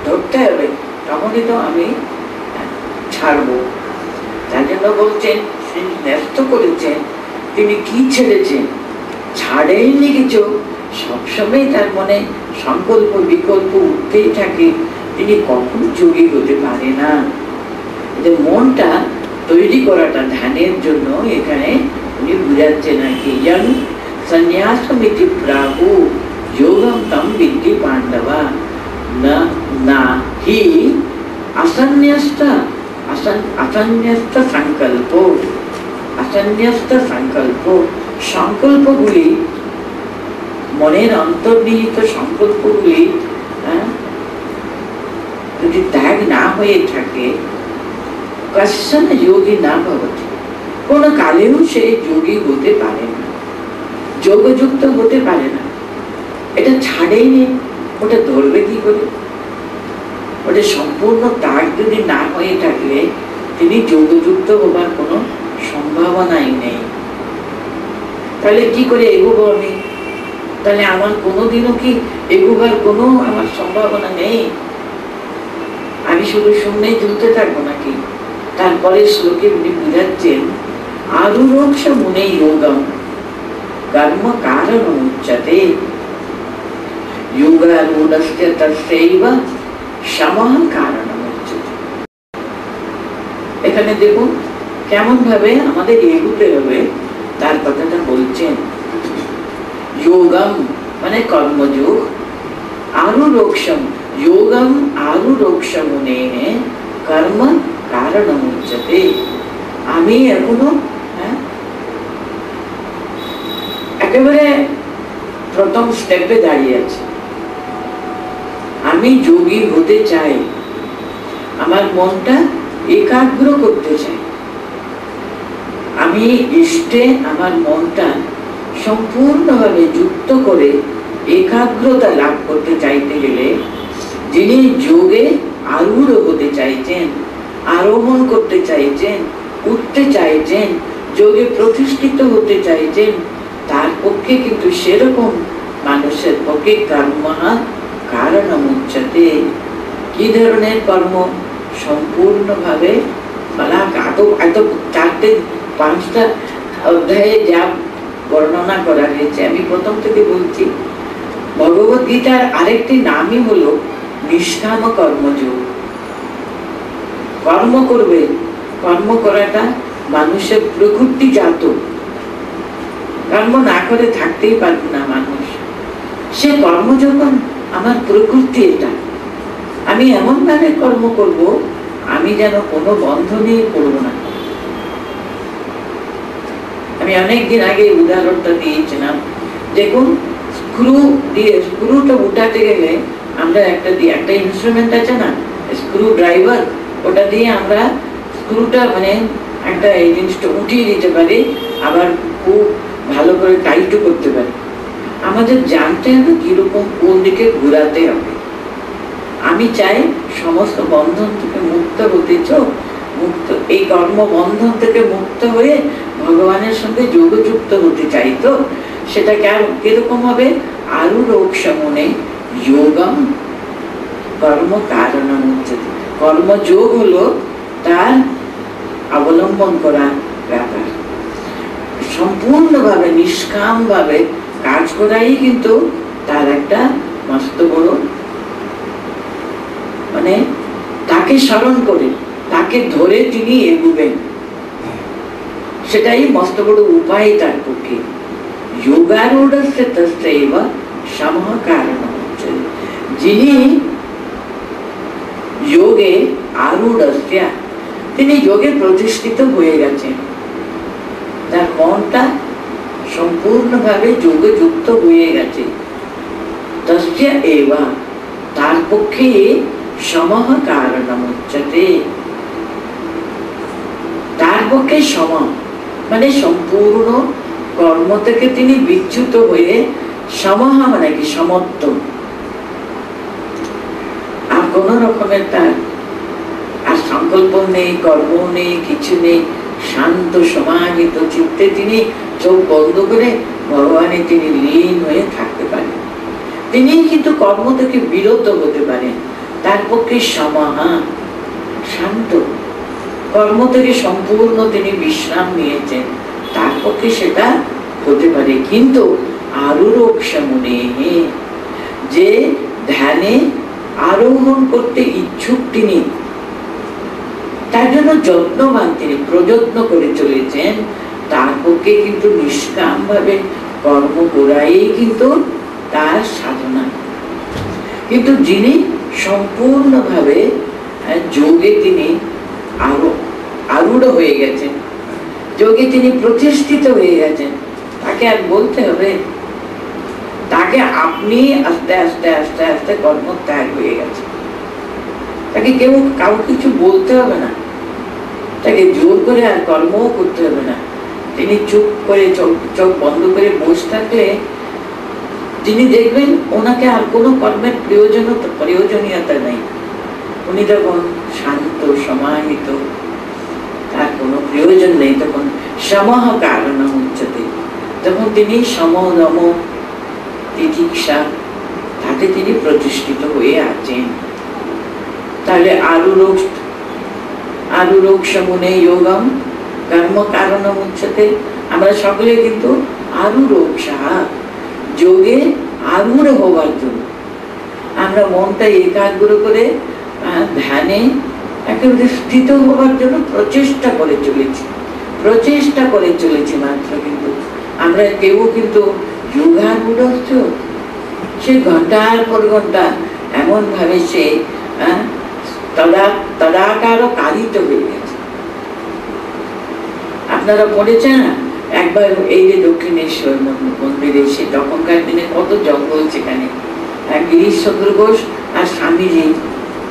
ধরতে হবে, তখনই তো আমি ছাড়বো। তাই জন্য বলছেন তিনি ন্যস্ত করেছেন। তিনি কি ছেড়েছেন? ছাড়েননি কিছু, সবসময় তার মনে সংকল্প বিকল্প উঠতেই থাকে। তিনি কখনো যোগী হতে পারে না। মনটা তৈরি করাটা ধ্যানের জন্য এখানে উনি বুঝাচ্ছেন নাকি ইয়ং সন্ন্যাসমিতি প্রাহু যোগম তম বিদ্ধি পাণ্ডবা না না হি আসন্ন্যস্ত সংকল্প। আসন্ন্যস্ত সংকল্প, সংকল্পগুলি মনের অন্তর্নিহিত সংকল্পগুলি যদি ত্যাগ না হয়ে থাকে, কশ্চন যোগী না ভবতি, কোন কালেও সে যোগী হতে পারে না, যোগযুক্ত হতে পারে না। এটা ছাড়েইনি, ওটা ধরবে কি করে? ওটা সম্পূর্ণ ত্যাগ যদি না হয়ে থাকলে তিনি যোগযুক্ত হবার কোনো সম্ভাবনাই নেই। তাহলে কি করে এগোবো আমি? তাহলে আমার কোনোদিনও কি এগোবার কোনো আমার সম্ভাবনা নেই? আমি শুধু শূন্যেই ঝুলতে থাকবো নাকি? তারপরে শ্লোকে উনি বুঝাচ্ছেন আরুরোক্ষ মুনে যোগম কর্ম কারণ উচ্যতে যোগারূঢ়স্য তস্যৈব সমঃ কারণম উচ্যতে। এখানে দেখুন কেমন ভাবে আমাদের এগুতে হবে, তার কথাটা বলছেন। যোগম মানে কর্মযোগ, আরুরোক্ষম যোগম আরুরোক্ষমুনে কর্ম কারণম উচ্যতে। আমি এখনো একেবারে প্রথম স্টেপে দাঁড়িয়ে আছি। আমি যোগী হতে চাই, আমার মনটা একাগ্র করতে চাই। আমি ইষ্টে আমার মনটা সম্পূর্ণভাবে যুক্ত করে একাগ্রতা লাভ করতে চাইতে গেলে যিনি যোগে আরূঢ় হতে চাইছেন, আরোহণ করতে চাইছেন, উঠতে চাইছেন, যোগে প্রতিষ্ঠিত হতে চাইছেন, তার পক্ষে কিন্তু সেরকম মানুষের পক্ষে কর্ম কারণম উচ্যতে। কি ধরনের কর্ম? সম্পূর্ণভাবে এত চারটে পাঁচটা অধ্যায়ে যা বর্ণনা করা হয়েছে, আমি প্রথম থেকে বলছি, ভগবত গীতার আরেকটি নামই হলো নিষ্কাম কর্মযোগ। কর্ম করবে, কর্ম করাটা মানুষের প্রকৃতিজাত। কর্ম না করে থাকতেই পারবে না মানুষ। সে কর্ম যখন আমার প্রকৃতি, এটা আমি এমন ভাবে কর্ম করব আমি যেন কোনো বন্ধনে পড়ব না। আমি অনেকদিন আগে উদাহরণটা দিয়েছিলাম। দেখুন স্ক্রু দিয়ে, স্ক্রুটা উঠাতে গেলে আমরা একটা ইনস্ট্রুমেন্ট আছে না, স্ক্রু ড্রাইভার, ওটা দিয়ে আমরা স্ক্রুটা মানে একটা এই জিনিসটা উঠিয়ে দিতে পারি, আবার খুব ভালো করে টাইটও করতে পারি। আমাদের জানতে হবে কিরকম কোন দিকে ঘুরাতে হবে। আমি চাই সমস্ত বন্ধন থেকে মুক্ত হতে, মুক্ত এই কর্ম বন্ধন থেকে মুক্ত হয়ে ভগবানের সঙ্গে যোগযুক্ত হতে চাই। তো সেটা কিরকম হবে? আরুরোক্ষমনে যোগম কর্ম কারণম উচ্যতে। কর্মযোগ হলো তার অবলম্বন করা ব্যাপার। সম্পূর্ণভাবে নিষ্কামভাবে কাজ করাই কিন্তু তার একটা মস্ত বড়, মানে তাকে স্মরণ করে তাকে ধরে তিনি এগুবেন, সেটাই মস্ত বড় উপায় তার পক্ষে। যোগারূঢ়স্য তস্যৈব সমঃ কারণম উচ্যতে। যিনি যোগে আরূঢ়স্য, তিনি যোগে প্রতিষ্ঠিত হয়ে গেছেন, তার মনটা সম্পূর্ণভাবে যোগে যুক্ত হয়ে গেছে, তস্য এব, তার পক্ষে সমঃ কারণম উচ্যতে। তার পক্ষে সম মানে সম্পূর্ণ কর্ম থেকে তিনি বিচ্যুত হয়ে, সমহ মানে কি সমত্ব, আর কোন রকমের তার আর সংকল্প নেই, কর্ম নেই, কিছু নেই, শান্ত সমাহিত চিত্তে তিনি চোখ বন্ধ করে ভগবানে তিনি লীন হয়ে থাকতে পারেন। তিনি কিন্তু কর্ম থেকে বিরত হতে পারেন, তার পক্ষে সমাহা শান্ত, কর্ম থেকে সম্পূর্ণ তিনি বিশ্রাম নিয়েছেন, তার পক্ষে সেটা হতে পারে। কিন্তু আরূঢ়ক্ষমনে, যে ধ্যানে আরোহণ করতে ইচ্ছুক তিনি, তার জন্য যত্নবান তিনি, প্রযত্ন করে চলেছেন, তার পক্ষে কিন্তু নিষ্কাম ভাবে কর্ম করাই কিন্তু তার সাধনা। কিন্তু যিনি সম্পূর্ণভাবে যোগে তিনি আরূঢ় হয়ে গেছেন, যোগে তিনি প্রতিষ্ঠিত হয়ে গেছেন, তাকে আর বলতে হবে, তাকে আপনি আস্তে আস্তে আস্তে আস্তে কর্ম ত্যাগ হয়ে গেছে, তাকে কেউ কাউ কিছু বলতে হবে না, তাকে জোর করে আর কর্মও করতে হবে না। তিনি চুপ করে চোখ বন্ধ করে বসে থাকলে তিনি দেখবেন ওনাকে আর কোনো কর্মের প্রয়োজনীয়তা নেই। উনি তখন শান্ত সমাহিত, তার কোনো প্রয়োজন নেই, তখন সমঃ কারণম উচ্যতে। তখন তিনি সম দম তিতিক্ষা তাতে তিনি প্রতিষ্ঠিত হয়ে আছেন। তাহলে আরূঢ়ক্ষমনে যোগম কর্ম কারণম উচ্যতে। আমরা সকলে কিন্তু আরূঢ়ক্ষা, যোগে আরূঢ় হওয়ার জন্য আমরা মনটা একাগ্র করে ধ্যানে একেবারে স্থিত হওয়ার জন্য প্রচেষ্টা করে চলেছি মাত্র। কিন্তু আমরা কেউ কিন্তু যোগারূঢ়, সে ঘন্টার পর ঘন্টা এমন ভাবে সে তদাকার কারিত হয়ে গেছে। আপনারা পড়েছেন না একবার এই যে দক্ষিণেশ্বর মন্দিরে, সে তখনকার দিনে কত জঙ্গল সেখানে, গিরিশ চন্দ্র ঘোষ আর স্বামীজি,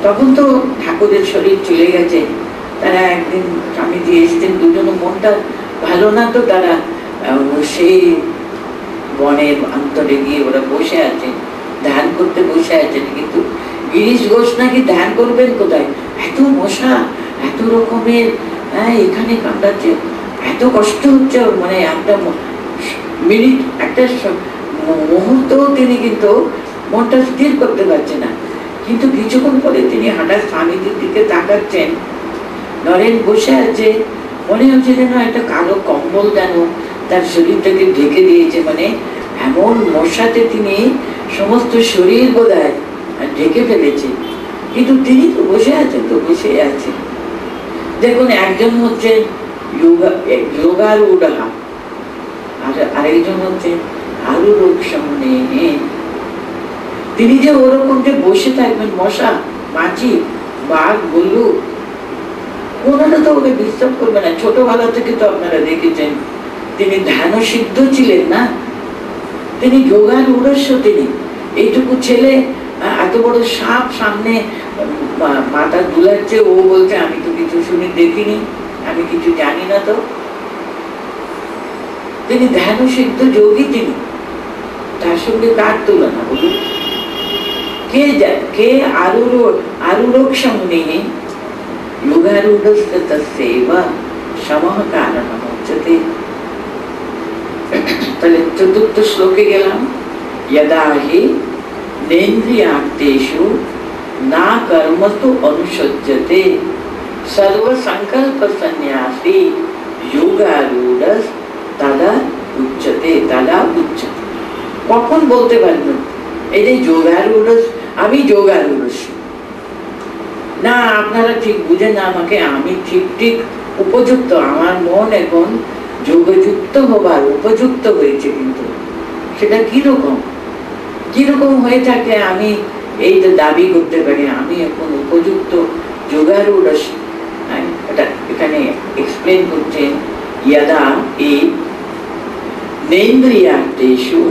তখন তো ঠাকুরের শরীর চলে গেছে, তারা একদিন স্বামীজি এসছেন, দুজনের মনটা ভালো না, তো তারা সেই বনের অন্তরে গিয়ে ওরা বসে আছেন, ধ্যান করতে বসে আছেন। কিন্তু গিরিশ ঘোষ নাকি ধ্যান করবেন কোথায়, এত মশা, এত রকমের এখানে কামড়াচ্ছে, এত কষ্ট হচ্ছে ওর, মানে একটা মিনিট, একটা মুহূর্ত তিনি কিন্তু মনটা স্থির করতে পারছে না। কিন্তু কিছুক্ষণ পরে তিনি হঠাৎ স্বামীজির দিকে তাকাচ্ছেন, নরেন বসে আছে, মনে হচ্ছে যেন একটা কালো কম্বল যেন তার শরীরটাকে ঢেকে দিয়েছে, মানে এমন মশাতে তিনি সমস্ত শরীর বোধহয় ঢেকে ফেলেছে। কিন্তু তিনি তো বসে আছেন, তো বসে আছে। দেখুন, একজন হচ্ছে যোগারূঢ়, আর আরেকজন হচ্ছে আরূঢ়ক্ষমনে। তিনি যে ওরকম যে বসে থাকবেন, মশা, মাছি, বাঘ, ভল্লুক, কোনটা তো ওকে ডিস্টার্ব করবে না। ছোটবেলা থেকে তো আপনারা দেখেছেন তিনি ধ্যান সিদ্ধ ছিলেন না, তিনি যোগারূঢ়। তিনি এইটুকু ছেলে, এত বড় সাপ সামনে মাথা দুলাচ্ছে, ও বলছে আমি তো কিছু শুনি দেখিনি, আমি কিছু জানি না। তো তিনি ধ্যান সিদ্ধ যোগী, তিনি, তার সঙ্গে কার তুলনা বলুন? কে আরূঢ়ক্ষমনে যোগারূঢ়স্য তস্যৈব সমঃ কারণম উচ্যতে। তাহলে চতুর্থ শ্লোকে গেলাম, यदा हि नेन्द्रियार्थेषु ना कर्मसु अनुषज्यते सर्व संकल्प संन्यासी योगारूढ़ তাদা উচ্চতে, তাদা উচ্চতে। কখন বলতে পারবেন এই যে যোগারূঢ়, আমি যোগারূঢ় না, আপনারা ঠিক বুঝেন না আমাকে, আমি ঠিক ঠিক উপযুক্ত, আমার মন এখন যোগযুক্ত হবার উপযুক্ত হয়েছে। কিন্তু সেটা কিরকম কিরকম হয়ে থাকে আমি এই তো দাবি করতে পারি আমি এখন উপযুক্ত যোগারূঢ়। এটা এখানে এক্সপ্লেন করছেন, यदा हि नेन्द्रियार्थेषु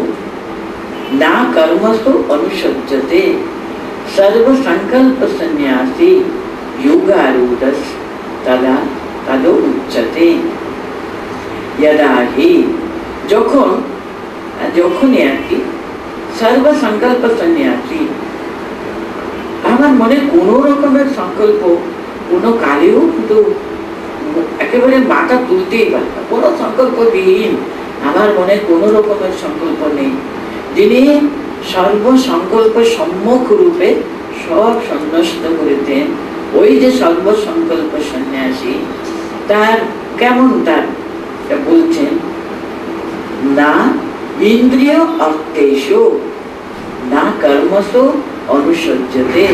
न कर्मसु अनुषज्यते सर्वसंकल्प संन्यासी योगारूढ़स् तदा तदो उच्यते। यदा हि যখন যখনই আর কি সর্বসংকল্প সন্ন্যাসী, আমার মনে কোনো রকমের সংকল্প কোনো কালেও কিন্তু একেবারে মাথা তুলতেই পারে না, কোনো সংকল্পবিহীন আমার মনে কোনো রকমের সংকল্প নেই, যিনি সর্বসংকল্প সম্মুখ রূপে সব সন্ন্যস্ত করে দেন, ওই যে সর্বসংকল্প সন্ন্যাসী তার কেমন, তার বলছেন না ইন্দ্রিয় অর্থেষু না কর্মসু অনুসজ্জতে।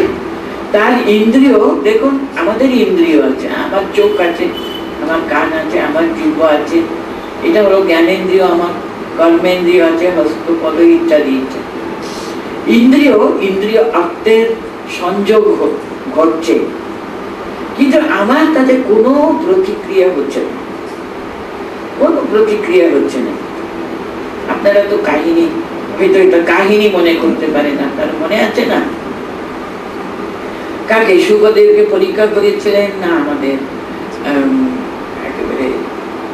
তার ইন্দ্রিয়, দেখুন আমাদের ইন্দ্রিয় আছে, আমার চোখ আছে, আমার কান আছে, আমার জিহ্বা আছে, এটা হলো জ্ঞানেন্দ্রিয়, আমার কর্মেন্দ্রিয় আছে, হস্তপদ ইত্যাদি ইত্যাদি। ইন্দ্রিয় ইন্দ্রিয় অর্থের সংযোগ ঘটছে, কিন্তু আমার তাতে কোনো প্রতিক্রিয়া হচ্ছে না, কোনো প্রতিক্রিয়া হচ্ছে না। আপনারা তো কাহিনী, হয়তো এটা কাহিনী মনে করতে পারেন, আপনার মনে আছে না কাকে শুকদেবকে পরীক্ষা করেছিলেন না আমাদের একেবারে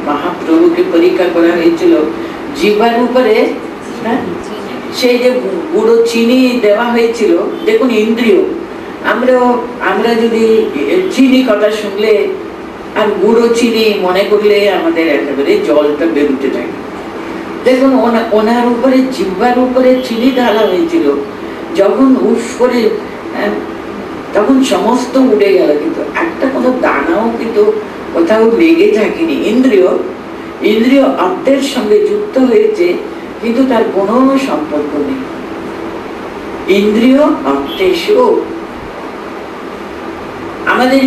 মহাপ্রভুকে পরীক্ষা করা হয়েছিল জিহ্বার উপরে, সেই যে গুঁড়ো চিনি দেওয়া হয়েছিল। দেখুন ইন্দ্রিয়, আমরা যদি চিনি কথা শুনলে আর গুঁড়ো চিনি মনে করলে আমাদের একেবারে জলটা বেরোতে থাকে। দেখুন ওনার উপরে জিহ্বার উপরে চিনি ঢালা হয়েছিল, যখন উফ করে তখন সমস্ত উড়ে গেল, কিন্তু একটা কোনো দানাও কিন্তু কোথাও লেগে থাকেনি। ইন্দ্রিয় অর্থের সঙ্গে যুক্ত হয়েছে, কিন্তু তার কোনো সম্পর্ক নেই। ইন্দ্রিয় অর্থেষু, আমাদের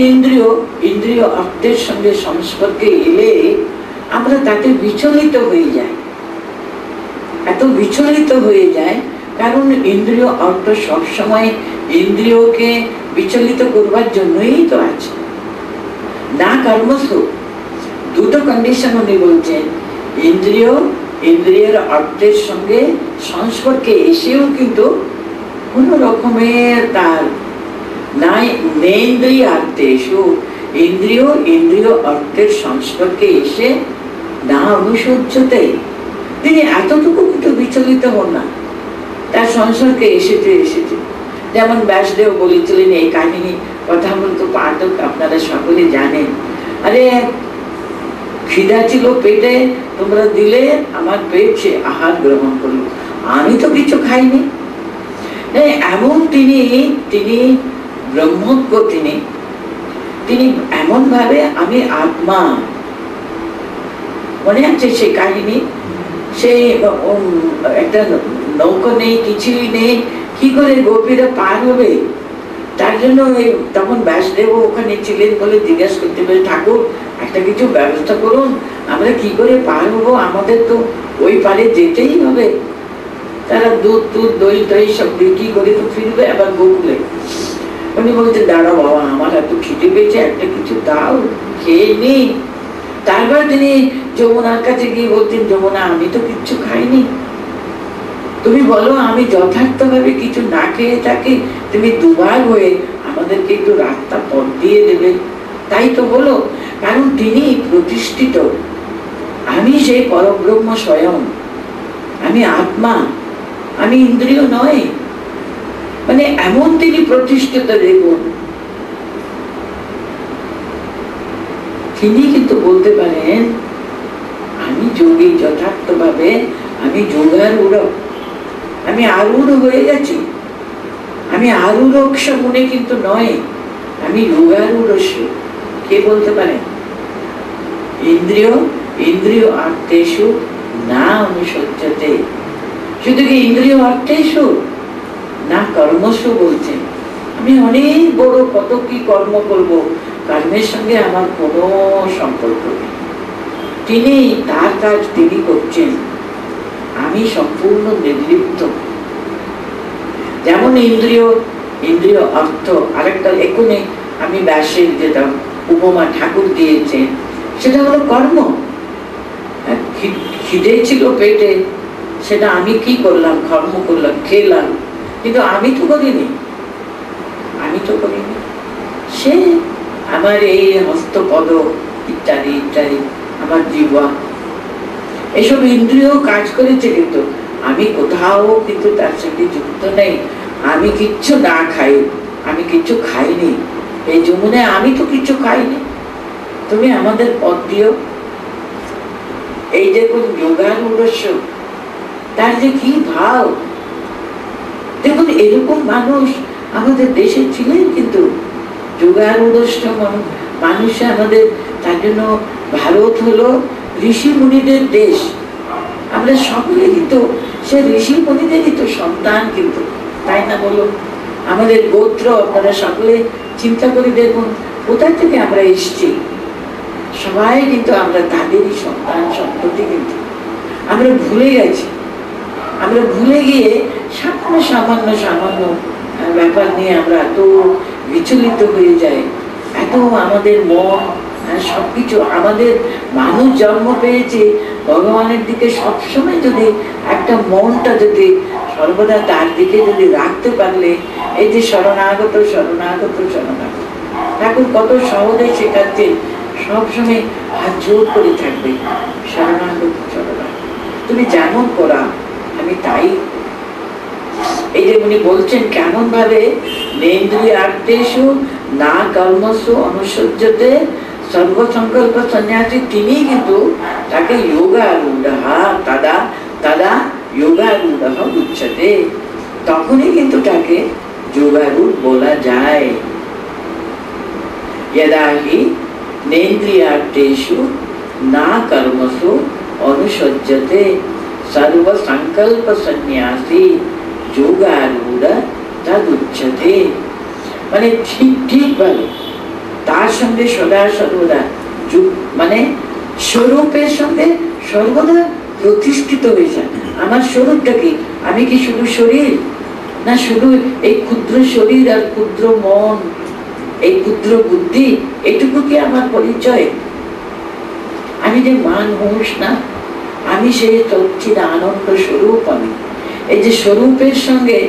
ইন্দ্রিয় অর্থের সঙ্গে সংস্পর্কে এলে আমরা তাতে বিচলিত হয়ে যাই, এত বিচলিত হয়ে যায়, কারণ ইন্দ্রিয় অর্থ সবসময় ইন্দ্রিয়কে বিচলিত করবার জন্যই তো আছে। না কর্মসু, দুটো কন্ডিশন উনি বলছেন, ইন্দ্রিয়ের অর্থের সঙ্গে সংস্পর্কে এসেও কিন্তু কোন রকমের তার নেন্দ্রিয়ার্থেষু, ইন্দ্রিয় অর্থের সংস্পর্কে এসে না অনুসজ্জতে, তিনি এতটুকু কিন্তু বিচলিত হন না, তার সংসর্গে এসেছে। যেমন ব্যাসদেব বলেছিলেন, এই কাহিনী কথা বলতো পাঠক আপনারা সকলে জানেন, আরে খিদা ছিল পেটে, তোমরা দিলে আমার পেট সে আহার গ্রহণ করলো, আমি তো কিছু খাইনি। এমন তিনি ব্রহ্মজ্ঞ, তিনি এমন ভাবে আমি আত্মা, মনে আছে সেই কাহিনী, সেই একটা নৌকা নেই, কিছুই নেই, কি করে গোপীরা পার হবে? তার জন্য তখন ব্যাসদেব ওখানে ছিলেন বলে জিজ্ঞাসা করতে পারে, ঠাকুর একটা কিছু ব্যবস্থা করুন, আমরা কি করে পার হবো, আমাদের তো ওই পারে যেতেই হবে। তারা দুধ দই সব বিক্রি করে তো ফিরবে আবার গোকুলে। উনি বলতে, দাঁড়াও বাবা, আমার এত খিদে পেয়েছে, একটা কিছু দাও, খেয়ে নি। তারপর তিনি যমুনার কাছে গিয়ে বলতেন, যমুনা আমি তো কিচ্ছু খাইনি, তুমি বলো আমি যথার্থ ভাবে কিছু না খেয়ে থাকি, তুমি দুবার হয়ে আমাদেরকে একটু রাস্তা পথ দিয়ে দেবে, তাই তো বলো। কারণ তিনি প্রতিষ্ঠিত, আমি সেই পরব্রহ্ম স্বয়ং, আমি আত্মা, আমি ইন্দ্রিয় নয়, মানে এমন তিনি প্রতিষ্ঠিত। দেখুন তিনি কিন্তু বলতে পারেন আমি যোগী, যথার্থ ভাবে আমি যোগারূঢ়, আমি আরূঢ় হয়ে গেছি, আমি আরূঢ় মনে কিন্তু নয়, আমি যোগারূঢ়। কে বলতে পারে? ইন্দ্রিয় ইন্দ্রিয় আর্থেষু না অনুসজ্জতে। শুধু কি ইন্দ্রিয় আর্থেষু না কর্মসু বলছেন। আমি অনেক বড় কত কি কর্ম করব, কর্মের সঙ্গে আমার কোনো সম্পর্ক নেই। তিনি তার কাজ তিনি করছেন, আমি সম্পূর্ণ নির্লিপ্ত। যেমন ইন্দ্রিয় অর্থ, আরেকটা এক্ষুনি আমি ব্যাসের যেটা উপমা ঠাকুর দিয়েছেন সেটা হলো কর্ম। খিদে ছিল পেটে, সেটা আমি কি করলাম, কর্ম করলাম, খেলাম, কিন্তু আমি তো করিনি। সে আমার এই হস্তপদ ইত্যাদি ইত্যাদি, আমার জিহ্বা, এসব ইন্দ্রিয় কাজ করেছে, কিন্তু আমি কোথাও কিন্তু তার সঙ্গে যুক্ত নেই। আমি কিচ্ছু না খাই, আমি কিচ্ছু খাইনি, এই যমুনায় আমি তো কিচ্ছু খাইনি, তুমি আমাদের পথ দিও। এই দেখুন যোগারূঢ়স্য, তার যে কি ভাব। দেখুন এরকম মানুষ আমাদের দেশে ছিলেন, কিন্তু যোগারূঢ়স্য মানুষ আমাদের। তার জন্য ভারত হলো ঋষি মুনিদের দেশ। আমরা সকলে কিন্তু সে ঋষি মুনিদেরই তো সন্তান, কিন্তু তাই না বলো? আমাদের গোত্র আপনারা সকলে চিন্তা করে দেখুন, কোথা থেকে আমরা এসেছি। সবাই কিন্তু আমরা তাদেরই সন্তান সন্ততি। কিন্তু আমরা ভুলে গেছি, আমরা ভুলে গিয়ে সামান্য ব্যাপার নিয়ে আমরা এত বিচলিত হয়ে যাই, এত আমাদের মন সবকিছু। আমাদের মানুষ জন্ম পেয়েছে ভগবানের দিকে সবসময় যদি একটা মনটা যদি সর্বদা তার দিকে যদি রাখতে পারলে, এই যে শরণাগত ঠাকুর কত সহজে শেখাচ্ছে, সবসময় হাত জোর করে থাকবে, শরণাগত তুমি যেমন করা আমি তাই। এই যে উনি বলছেন কেমন ভাবে, নেন্দ্রিয়ার্থেষু না কর্মসু অনুসজ্জতে সর্বসংকল্প সন্ন্যাসী। তিনি কিন্তু তাকে যোগারূঢ় তদা যোগারূঢ় উচ্যতে, তখনই কিন্তু তাকে যোগারূঢ় বলা যায়। यदा हि नेन्द्रियार्थेषु ना कर्मसु अनुसज्जते सर्वसंकल्प सन्यासी যোগারূঢ় তদুচ্যতে। মানে ঠিক ভাবে তার সঙ্গে সদা সর্বদা মানে স্বরূপের সঙ্গে সর্বদা প্রতিষ্ঠিত হয়ে যায়। আমার স্বরূপটা কি? আমি কি শুধু শরীর, না শুধু এই ক্ষুদ্র শরীর আর ক্ষুদ্র মন, এই ক্ষুদ্র বুদ্ধি, এটুকু কি আমার পরিচয়? আমি যে মানুষ না, আমি সেই সচ্চিদ আনন্দ স্বরূপ। আমি এই যে স্বরূপের সঙ্গে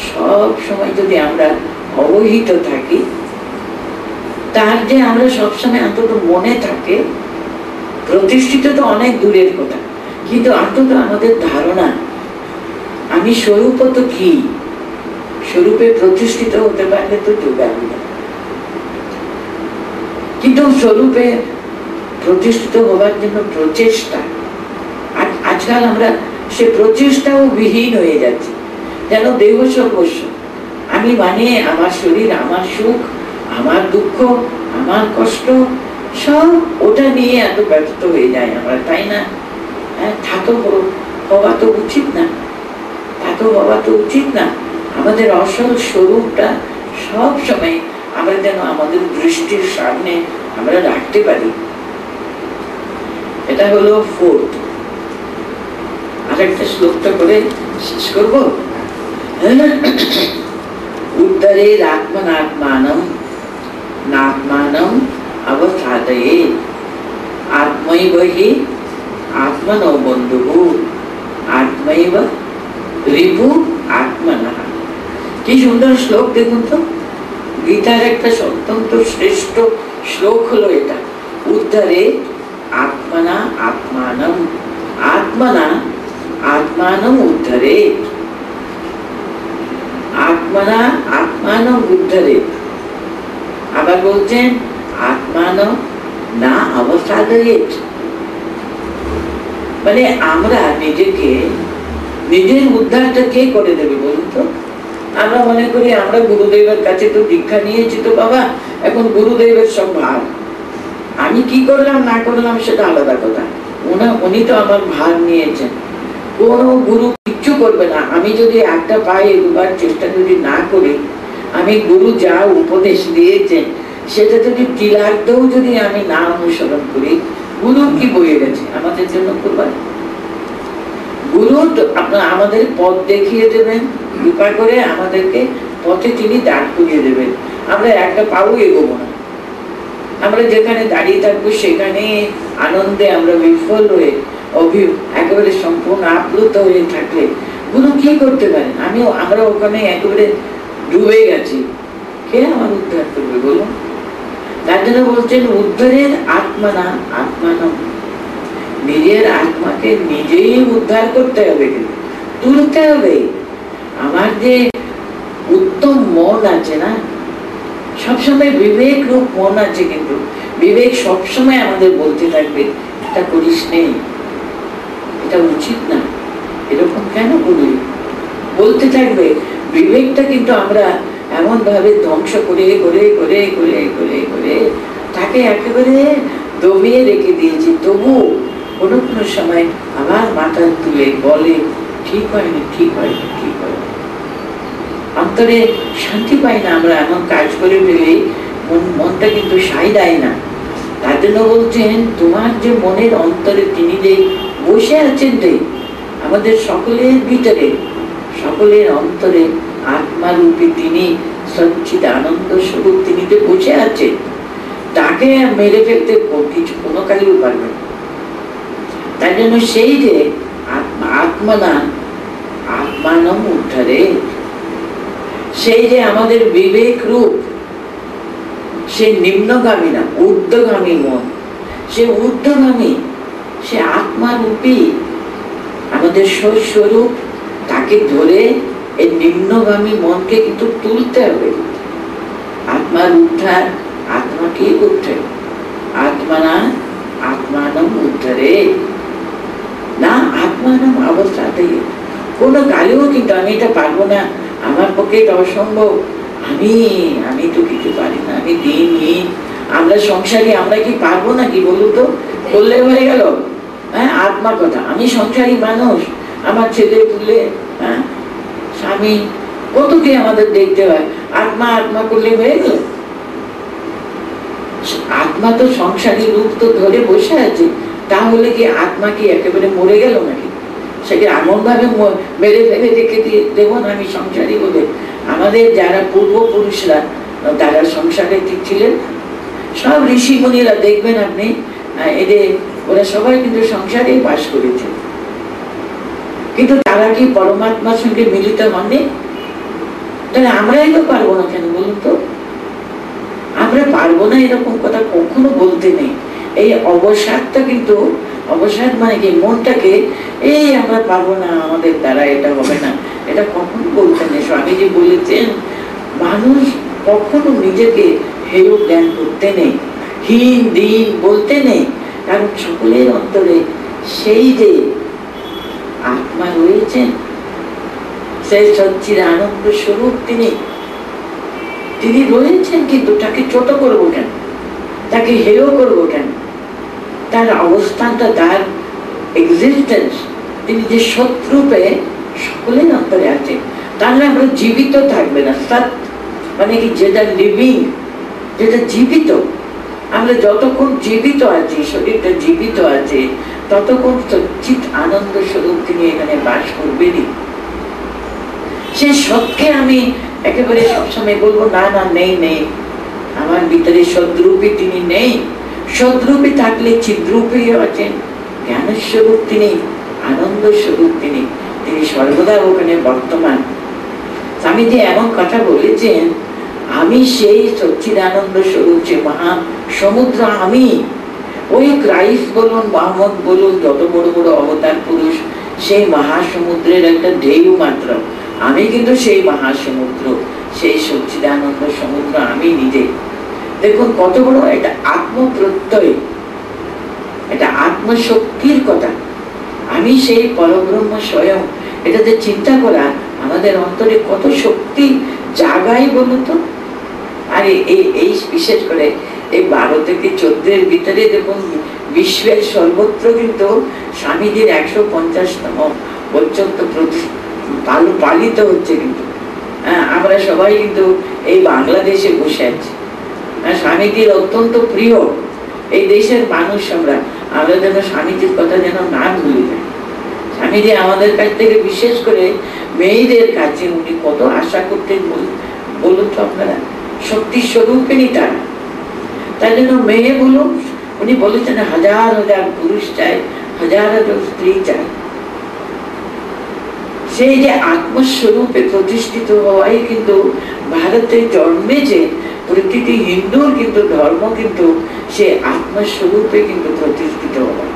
সব সময় যদি আমরা অবহিত থাকি, তার যে আমরা সবসময় অন্তত মনে থাকে, প্রতিষ্ঠিত তো অনেক দূরের কথা, কিন্তু অন্তত আমাদের ধারণা আমি স্বরূপ তো কি, স্বরূপে প্রতিষ্ঠিত হতে পারলে তো যোগারূঢ়। কিন্তু স্বরূপে প্রতিষ্ঠিত হবার জন্য প্রচেষ্টা, আজকাল আমরা সে প্রচেষ্টাও বিহীন হয়ে যাচ্ছে, যেন দেহ সর্বস্ব। আমি মানে আমার শরীর, আমার সুখ, আমার দুঃখ, আমার কষ্ট, সব ওটা নিয়ে এত ব্যস্ত হয়ে যায় আমরা, তাই না? হওয়া তো উচিত না। আমাদের আসল স্বরূপটা সব সময় আমরা যেন আমাদের দৃষ্টির সামনে আমরা রাখতে পারি। এটা হলো ফোর্থ। আরেকটা শ্লোকটা করে শেষ করব। উদ্ধরের আত্মনাত্মানম নাত্মানম অবসাদয়ে আত্মৈব হি আত্মনো বন্ধুঃ আত্মৈব রিপু আত্মনঃ। কি সুন্দর শ্লোক দেখুন তো, গীতার একটা অত্যন্ত শ্রেষ্ঠ শ্লোক হলো এটা। উদ্ধরে আত্মনা আত্মানম, আত্মনা আত্মানম উদ্ধরে, আত্মনা আত্মানম উদ্ধরে। আবার বলছেন আত্মানম না অবসাদয়েৎ। মানে আমরা নিজেকে, নিজের উদ্ধারটা কে করে দেবে বলুন তো? আমরা মনে করি আমরা গুরুদেবের কাছে তো দীক্ষা নিয়েছি, তো বাবা এখন গুরুদেবের সব ভার, আমি কি করলাম না করলাম সেটা আলাদা কথা, উনি তো আমার ভার নিয়েছেন। কোন গুরু কিচ্ছু করবে না। আমি যদি একটা পায়ে এগোবার চেষ্টা যদি না করি, আমি গুরু যা উপদেশ দিয়েছেন সেটা যদি তিলার্ধেও যদি আমি না অনুসরণ করি, গুরু কি বয়ে গেছে আমাদের জন্য করবার? গুরু আপনার আমাদের পথ দেখিয়ে দেবেন, কৃপা করে আমাদেরকে পথে তিনি দাঁড় করিয়ে দেবেন। আমরা একটা পাও এগোবো না। আমরা যেখানে দাঁড়িয়ে থাকবো সেখানে আনন্দে আমরা বিফল হয়ে একেবারে সম্পূর্ণ আপ্লুত হয়ে থাকলে গুরু কি করতে পারেন? আমরা ওখানে একেবারে ডুবে গেছি, কে আমার উদ্ধার করবে বলুন? তার জন্য বলছেন উদ্ধারের আত্মা না আত্মানম, নিজের আত্মাকে নিজেই উদ্ধার করতে হবে, কিন্তু তুলতে হবে। আমার যে উত্তম মন আছে না, সবসময় বিবেক রূপ মন আছে, কিন্তু বিবেক সবসময় আমাদের বলতে থাকবে এটা করিস নেই, এটা উচিত না, এরকম কেন বলি, বলতে থাকবে। বিবেকটা কিন্তু আমরা এমন ভাবে ধ্বংস করে করে করে করে করে করে তাকে একেবারে দমিয়ে রেখে দিয়েছি, তবু কোনো কোনো সময় আবার মাথা তুলে বলে ঠিক হয়নি, ঠিক হয়নি, ঠিক হয়নি। অন্তরে শান্তি পাই না আমরা, এমন কাজ করে ফেলে মনটা কিন্তু সাই দেয় না। তার জন্য বলছেন তোমার যে মনের অন্তরে তিনি যে বসে আছেন রে, আমাদের সকলের ভিতরে সকলের অন্তরে আত্মারূপী তিনি সচ্চিদ আনন্দ স্বরূপ, তিনি যে বসে আছেন, তাকে মেরে ফেলতে কিছু কোনো কাজেও পারবে না। তাই জন্য সেই যে আত্মানম উদ্ধারে, সেই যে আমাদের বিবেক রূপ, সে নিম্নগামী না ঊর্ধ্বগামী মন, সে ঊর্ধ্বগামী, সে আত্মারূপী আমাদের স্বস্বরূপ, তাকে ধরে এই নিম্নগামী মনকে কিন্তু তুলতে হবে। আত্মার উদ্ধার, আত্মাকে উঠে আত্মানা আত্মানম উদ্ধারে না, আত্মানম অবস্থাতে কোনো গালিও কিন্তু আমি এটা পারবো না, আমার পক্ষে এটা অসম্ভব, আমি তো কিছু পারি না, আমি দিনহীন। আমরা সংসারী, আমরা কি পারবো নাকি বলুন তো? বললে হয়ে গেল হ্যাঁ আত্মার কথা, আমি সংসারী মানুষ, আমার ছেলে পুলে হ্যাঁ স্বামী কত কি আমাদের দেখতে হয়, আত্মা আত্মা করলে হয়ে গেল? আত্মা তো সংসারী রূপ তো ধরে বসে আছে, তাহলে কি আত্মা কি একেবারে মরে গেল নাকি? সেকে এমন ভাবে মেরে ফেলে রেখে দিয়ে দেবো না আমি সংসারী বলে? আমাদের যারা পূর্বপুরুষরা তারা সংসারে ঠিক ছিলেন, সব ঋষি মুনিরা দেখবেন আপনি, এদের ওরা সবাই কিন্তু সংসারে বাস করেছে, কিন্তু তারা কি পরমাত্মার সঙ্গে মিলিত হননি? তাহলে আমরাই তো পারবো না কেন বলুন তো? আমরা পারবো না এরকম কথা কখনো বলতে নেই। এই অবসাদটা কিন্তু, অবসাদ মানে কি মনটাকে এই আমরা পারবো না, আমাদের দ্বারা এটা হবে না, এটা কখনো বলতে নেই। স্বামীজি বলেছেন মানুষ কখনো নিজেকে হেয় জ্ঞান করতে নেই, হীন দিন বলতে নেই, কারণ সকলের অন্তরে সেই যে আত্মা রয়েছেন, সেই সচ্চিদ আনন্দ স্বরূপ তিনি রয়েছেন, কিন্তু তাকে ছোট করবো কেন, তাকে হেয় করবো কেন? তার অবস্থানটা, তার এক্সিস্টেন্স, তিনি যে সৎরূপে সকলের অন্তরে আছে, তাহলে আমরা জীবিত থাকবে না। সৎ মানে কি যেটা লিভিং, যেটা জীবিত, আমরা যতক্ষণ জীবিত আছি, শরীরটা জীবিত আছে, ততক্ষণ সচ্চিত আনন্দ স্বরূপ তিনি এখানে বাস করবেনই। সে সৎকে আমি একেবারে সবসময় বলবো না না নেই নেই, আমার ভিতরে সদ্রূপী তিনি নেই। সদ্রূপী থাকলে চিদ্রূপী আছেন, জ্ঞানের স্বরূপ তিনি, আনন্দ স্বরূপ তিনি সর্বদা ওখানে বর্তমান। স্বামীজি এমন কথা বলেছেন, আমি সেই সচ্চিদানন্দ স্বরূপ, যে মহা সমুদ্র আমি, ওই ক্রাইস্ট বলুন, মোহাম্মদ বলুন, যত বড় বড় অবতার পুরুষ, সেই মহাসমুদ্রের একটা ঢেউ মাত্র। আমি কিন্তু সেই মহাসমুদ্র, সেই সচ্চিদানন্দ সমুদ্র আমি নিজে। দেখুন কত বড় এটা আত্মপ্রত্যয়, এটা আত্মশক্তির কথা। আমি সেই পরব্রহ্ম স্বয়ং, এটা যে চিন্তা করা আমাদের অন্তরে কত শক্তি জাগায় বলুন তো। আর এই বিশেষ করে এই 12 থেকে 14 ভিতরে দেখুন বিশ্বের সর্বত্র কিন্তু স্বামীজির 150তম বছর তো পালিত হচ্ছে। কিন্তু আমরা সবাই কিন্তু এই বাংলাদেশে বসে আছি। স্বামীজির অত্যন্ত প্রিয় এই দেশের মানুষ। আমরা যেন স্বামীজির কথা যেন না ভুলে যাই। স্বামীজি আমাদের কাছ থেকে, বিশেষ করে মেয়েদের কাছে, উনি কত আশা করতেন বলুন তো আপনারা। শক্তি স্বরূপিণী তারা। তাই জন্য মেয়ে বলুন, উনি বলেছেন হাজার হাজার পুরুষ চাই, হাজার হাজার স্ত্রী চাই। সেই যে আত্মস্বরূপে প্রতিষ্ঠিত হওয়াই কিন্তু ভারতে জন্মে যে প্রতিটি হিন্দুর কিন্তু ধর্ম কিন্তু সে আত্মস্বরূপে কিন্তু প্রতিষ্ঠিত হওয়া।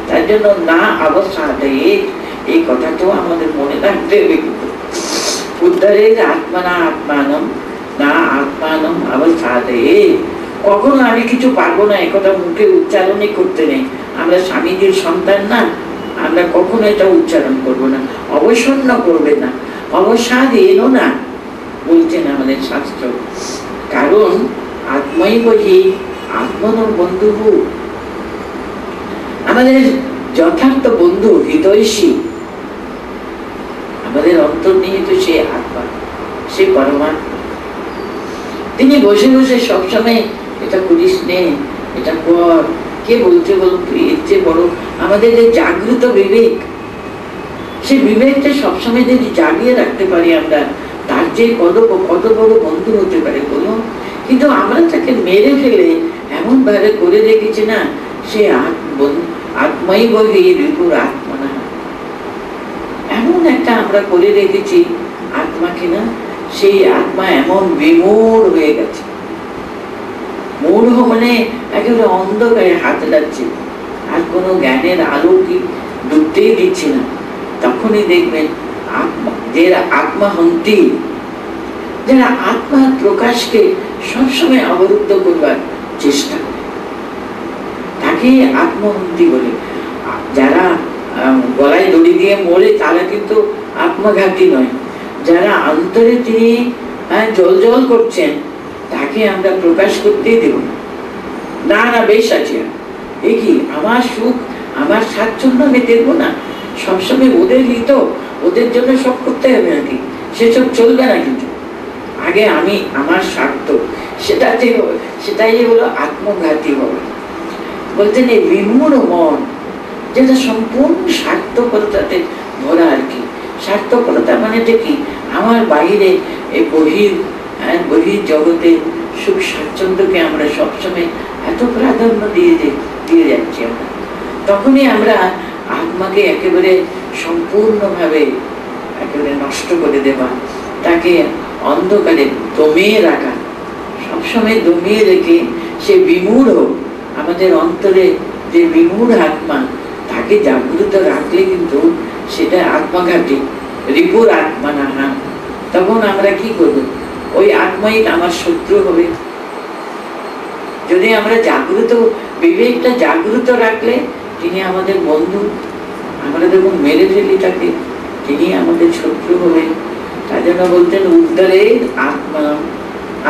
তার জন্য না অবসাদে, এই কথাটাও আমাদের মনে রাখতে হবে। কিন্তু উদ্ধারের আত্মানা আত্মানম না আত্মানম অবসাদে। কখনো আমি কিছু পারবো না একথা মুখে উচ্চারণই করতে নেই। আমরা স্বামীজির সন্তান না, আমরা কখনো এটা উচ্চারণ করবো না। অবসন্ন করবে না, অবসাদ এলো না বলছেন আমাদের শাস্ত্র। কারণ আত্মাই বহি আত্মন বন্ধু। আমাদের যথার্থ বন্ধু হৃদয়সী, আমাদের অন্তর্নিহিত সে আত্মা, সে পরমাত্মা। তিনি বসে বসে সবসময় এটা করিস নে, এটা কর, কে বলতে বলুন। এর চেয়ে বড় আমাদের যে জাগ্রত বিবেক, সেই বিবেকটা সবসময় যদি জাগিয়ে রাখতে পারি আমরা, তার যে কত বড় বন্ধু হতে পারে বলুন। কিন্তু আমরা তাকে মেরে ফেলে এমন ভাবে করে রেখেছি না, সে আত্মাই বহি রিপুর আত্মনা। এমন একটা আমরা করে রেখেছি আত্মাকে না, সেই আত্মা এমন বিমূঢ় হয়ে গেছে। মূঢ় মানে একেবারে অন্ধকারে হাত লাগছে, আর কোনো জ্ঞানের আলো কি ডুবতেই দিচ্ছে না। তখনই দেখবেন যারা আত্মাহন্তি, যারা আত্মার প্রকাশকে সবসময় অবরুদ্ধ করবার চেষ্টা করে, তাকে আত্মহন্তি বলে। যারা গলায় দড়ি দিয়ে মরে তারা কিন্তু আত্মঘাতী নয়। যারা অন্তরে তিনি জল জল করছেন, তাকে আমরা প্রকাশ করতেই দেব না। না বেশ আছে, এ কি আমার সুখ, আমার স্বাচ্ছন্দ্য আমি দেখবো না? সবসময় ওদের হিত, ওদের জন্য সব করতে হবে নাকি? সেসব চলবে না। কিন্তু আগে আমি আমার স্বার্থ, সেটাই হলো আত্মঘাতী হবে। বলতেন এই বিমূঢ় মন, যেটা সম্পূর্ণ স্বার্থপরতাতে ভরা আর কি। স্বার্থপরতা মানে কি? আমার বাইরে এই বহির জগতে সুখ স্বাচ্ছন্দ্যকে আমরা সবসময় এত প্রাধান্য দিয়ে যাচ্ছি আমরা। তখনই আমরা আত্মাকে একেবারে সম্পূর্ণভাবে একেবারে নষ্ট করে দেবা, তাকে অন্ধকারে দমিয়ে রাখা, সবসময় দমিয়ে রেখে সে বিমূঢ়, আমাদের অন্তরে যে বিমূঢ় আত্মা, তাকে জাগ্রত রাখলে কিন্তু সেটা আত্মঘাতী, রিপুর আত্মা না। তখন আমরা কি করবো? ওই আত্মাই আমার শত্রু হবে। যদি আমরা জাগ্রত বিবেকটা জাগ্রত রাখলে তিনি আমাদের বন্ধু, আমরা যখন মেরে ফেলি তাকে, তিনি আমাদের শত্রু হবে। তাই জন্য বলতেন উদ্ধরের আত্মানম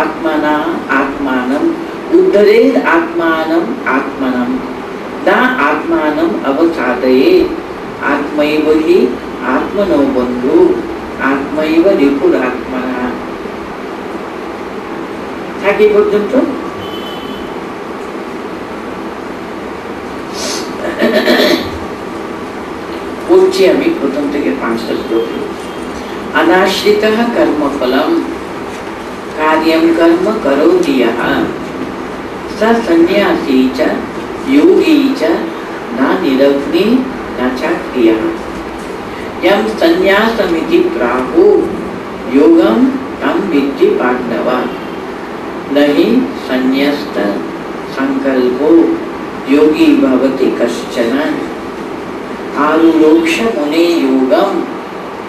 আত্মানা আত্মানম, উদ্ধরের আত্মানম আত্মানম না আত্মানম অবসাদয়ে। আত্মৈব হি আত্মনো বন্ধু, আত্মৈব রিপুর আত্মনা। থাকি পর্যন্ত পড়ছি আমি প্রথম থেকে 5টা শ্লোক। अनाश्रितः कर्मफलम् कार्यं कर्म करोति यः स सन्न्यासी च योगी च न निरग्नि न च क्रियः। यं सन्न्यासमिति प्राहुः योगं तं विद्धि पाण्डव। न हि सन्न्यस्त संकल्पो योगी भवति कश्चन। आरुरोक्ष मुने योगं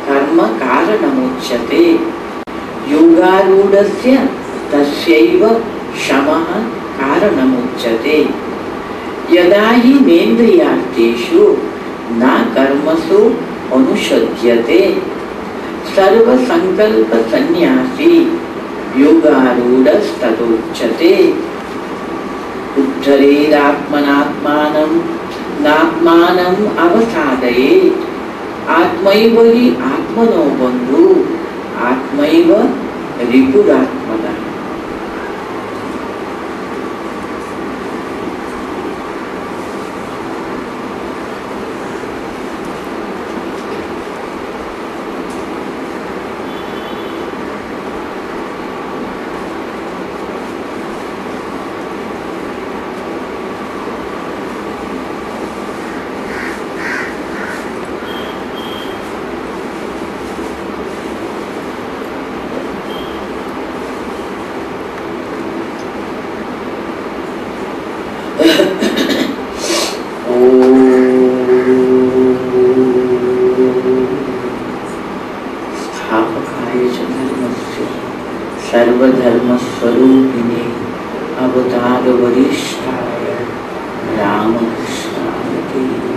कर्म कारणमुच्यते। योगारूढस्य तस्यैव शमः कारणमुच्यते। यदा हि नेन्द्रियार्थेषु न कर्मसु अनुषज्यते सर्वसंकल्पसन्न्यासी योगारूढस्तदुच्यते। उद्धरेदात्मनात्मानं आत्मानम् अवसादयेत्। आत्मैव हि आत्मनो बन्धु आत्मैव रिपुरात्मनः। सर्वधर्मस्वरूपिणे अवतार वरिष्ठाय रामकृष्णाय ते।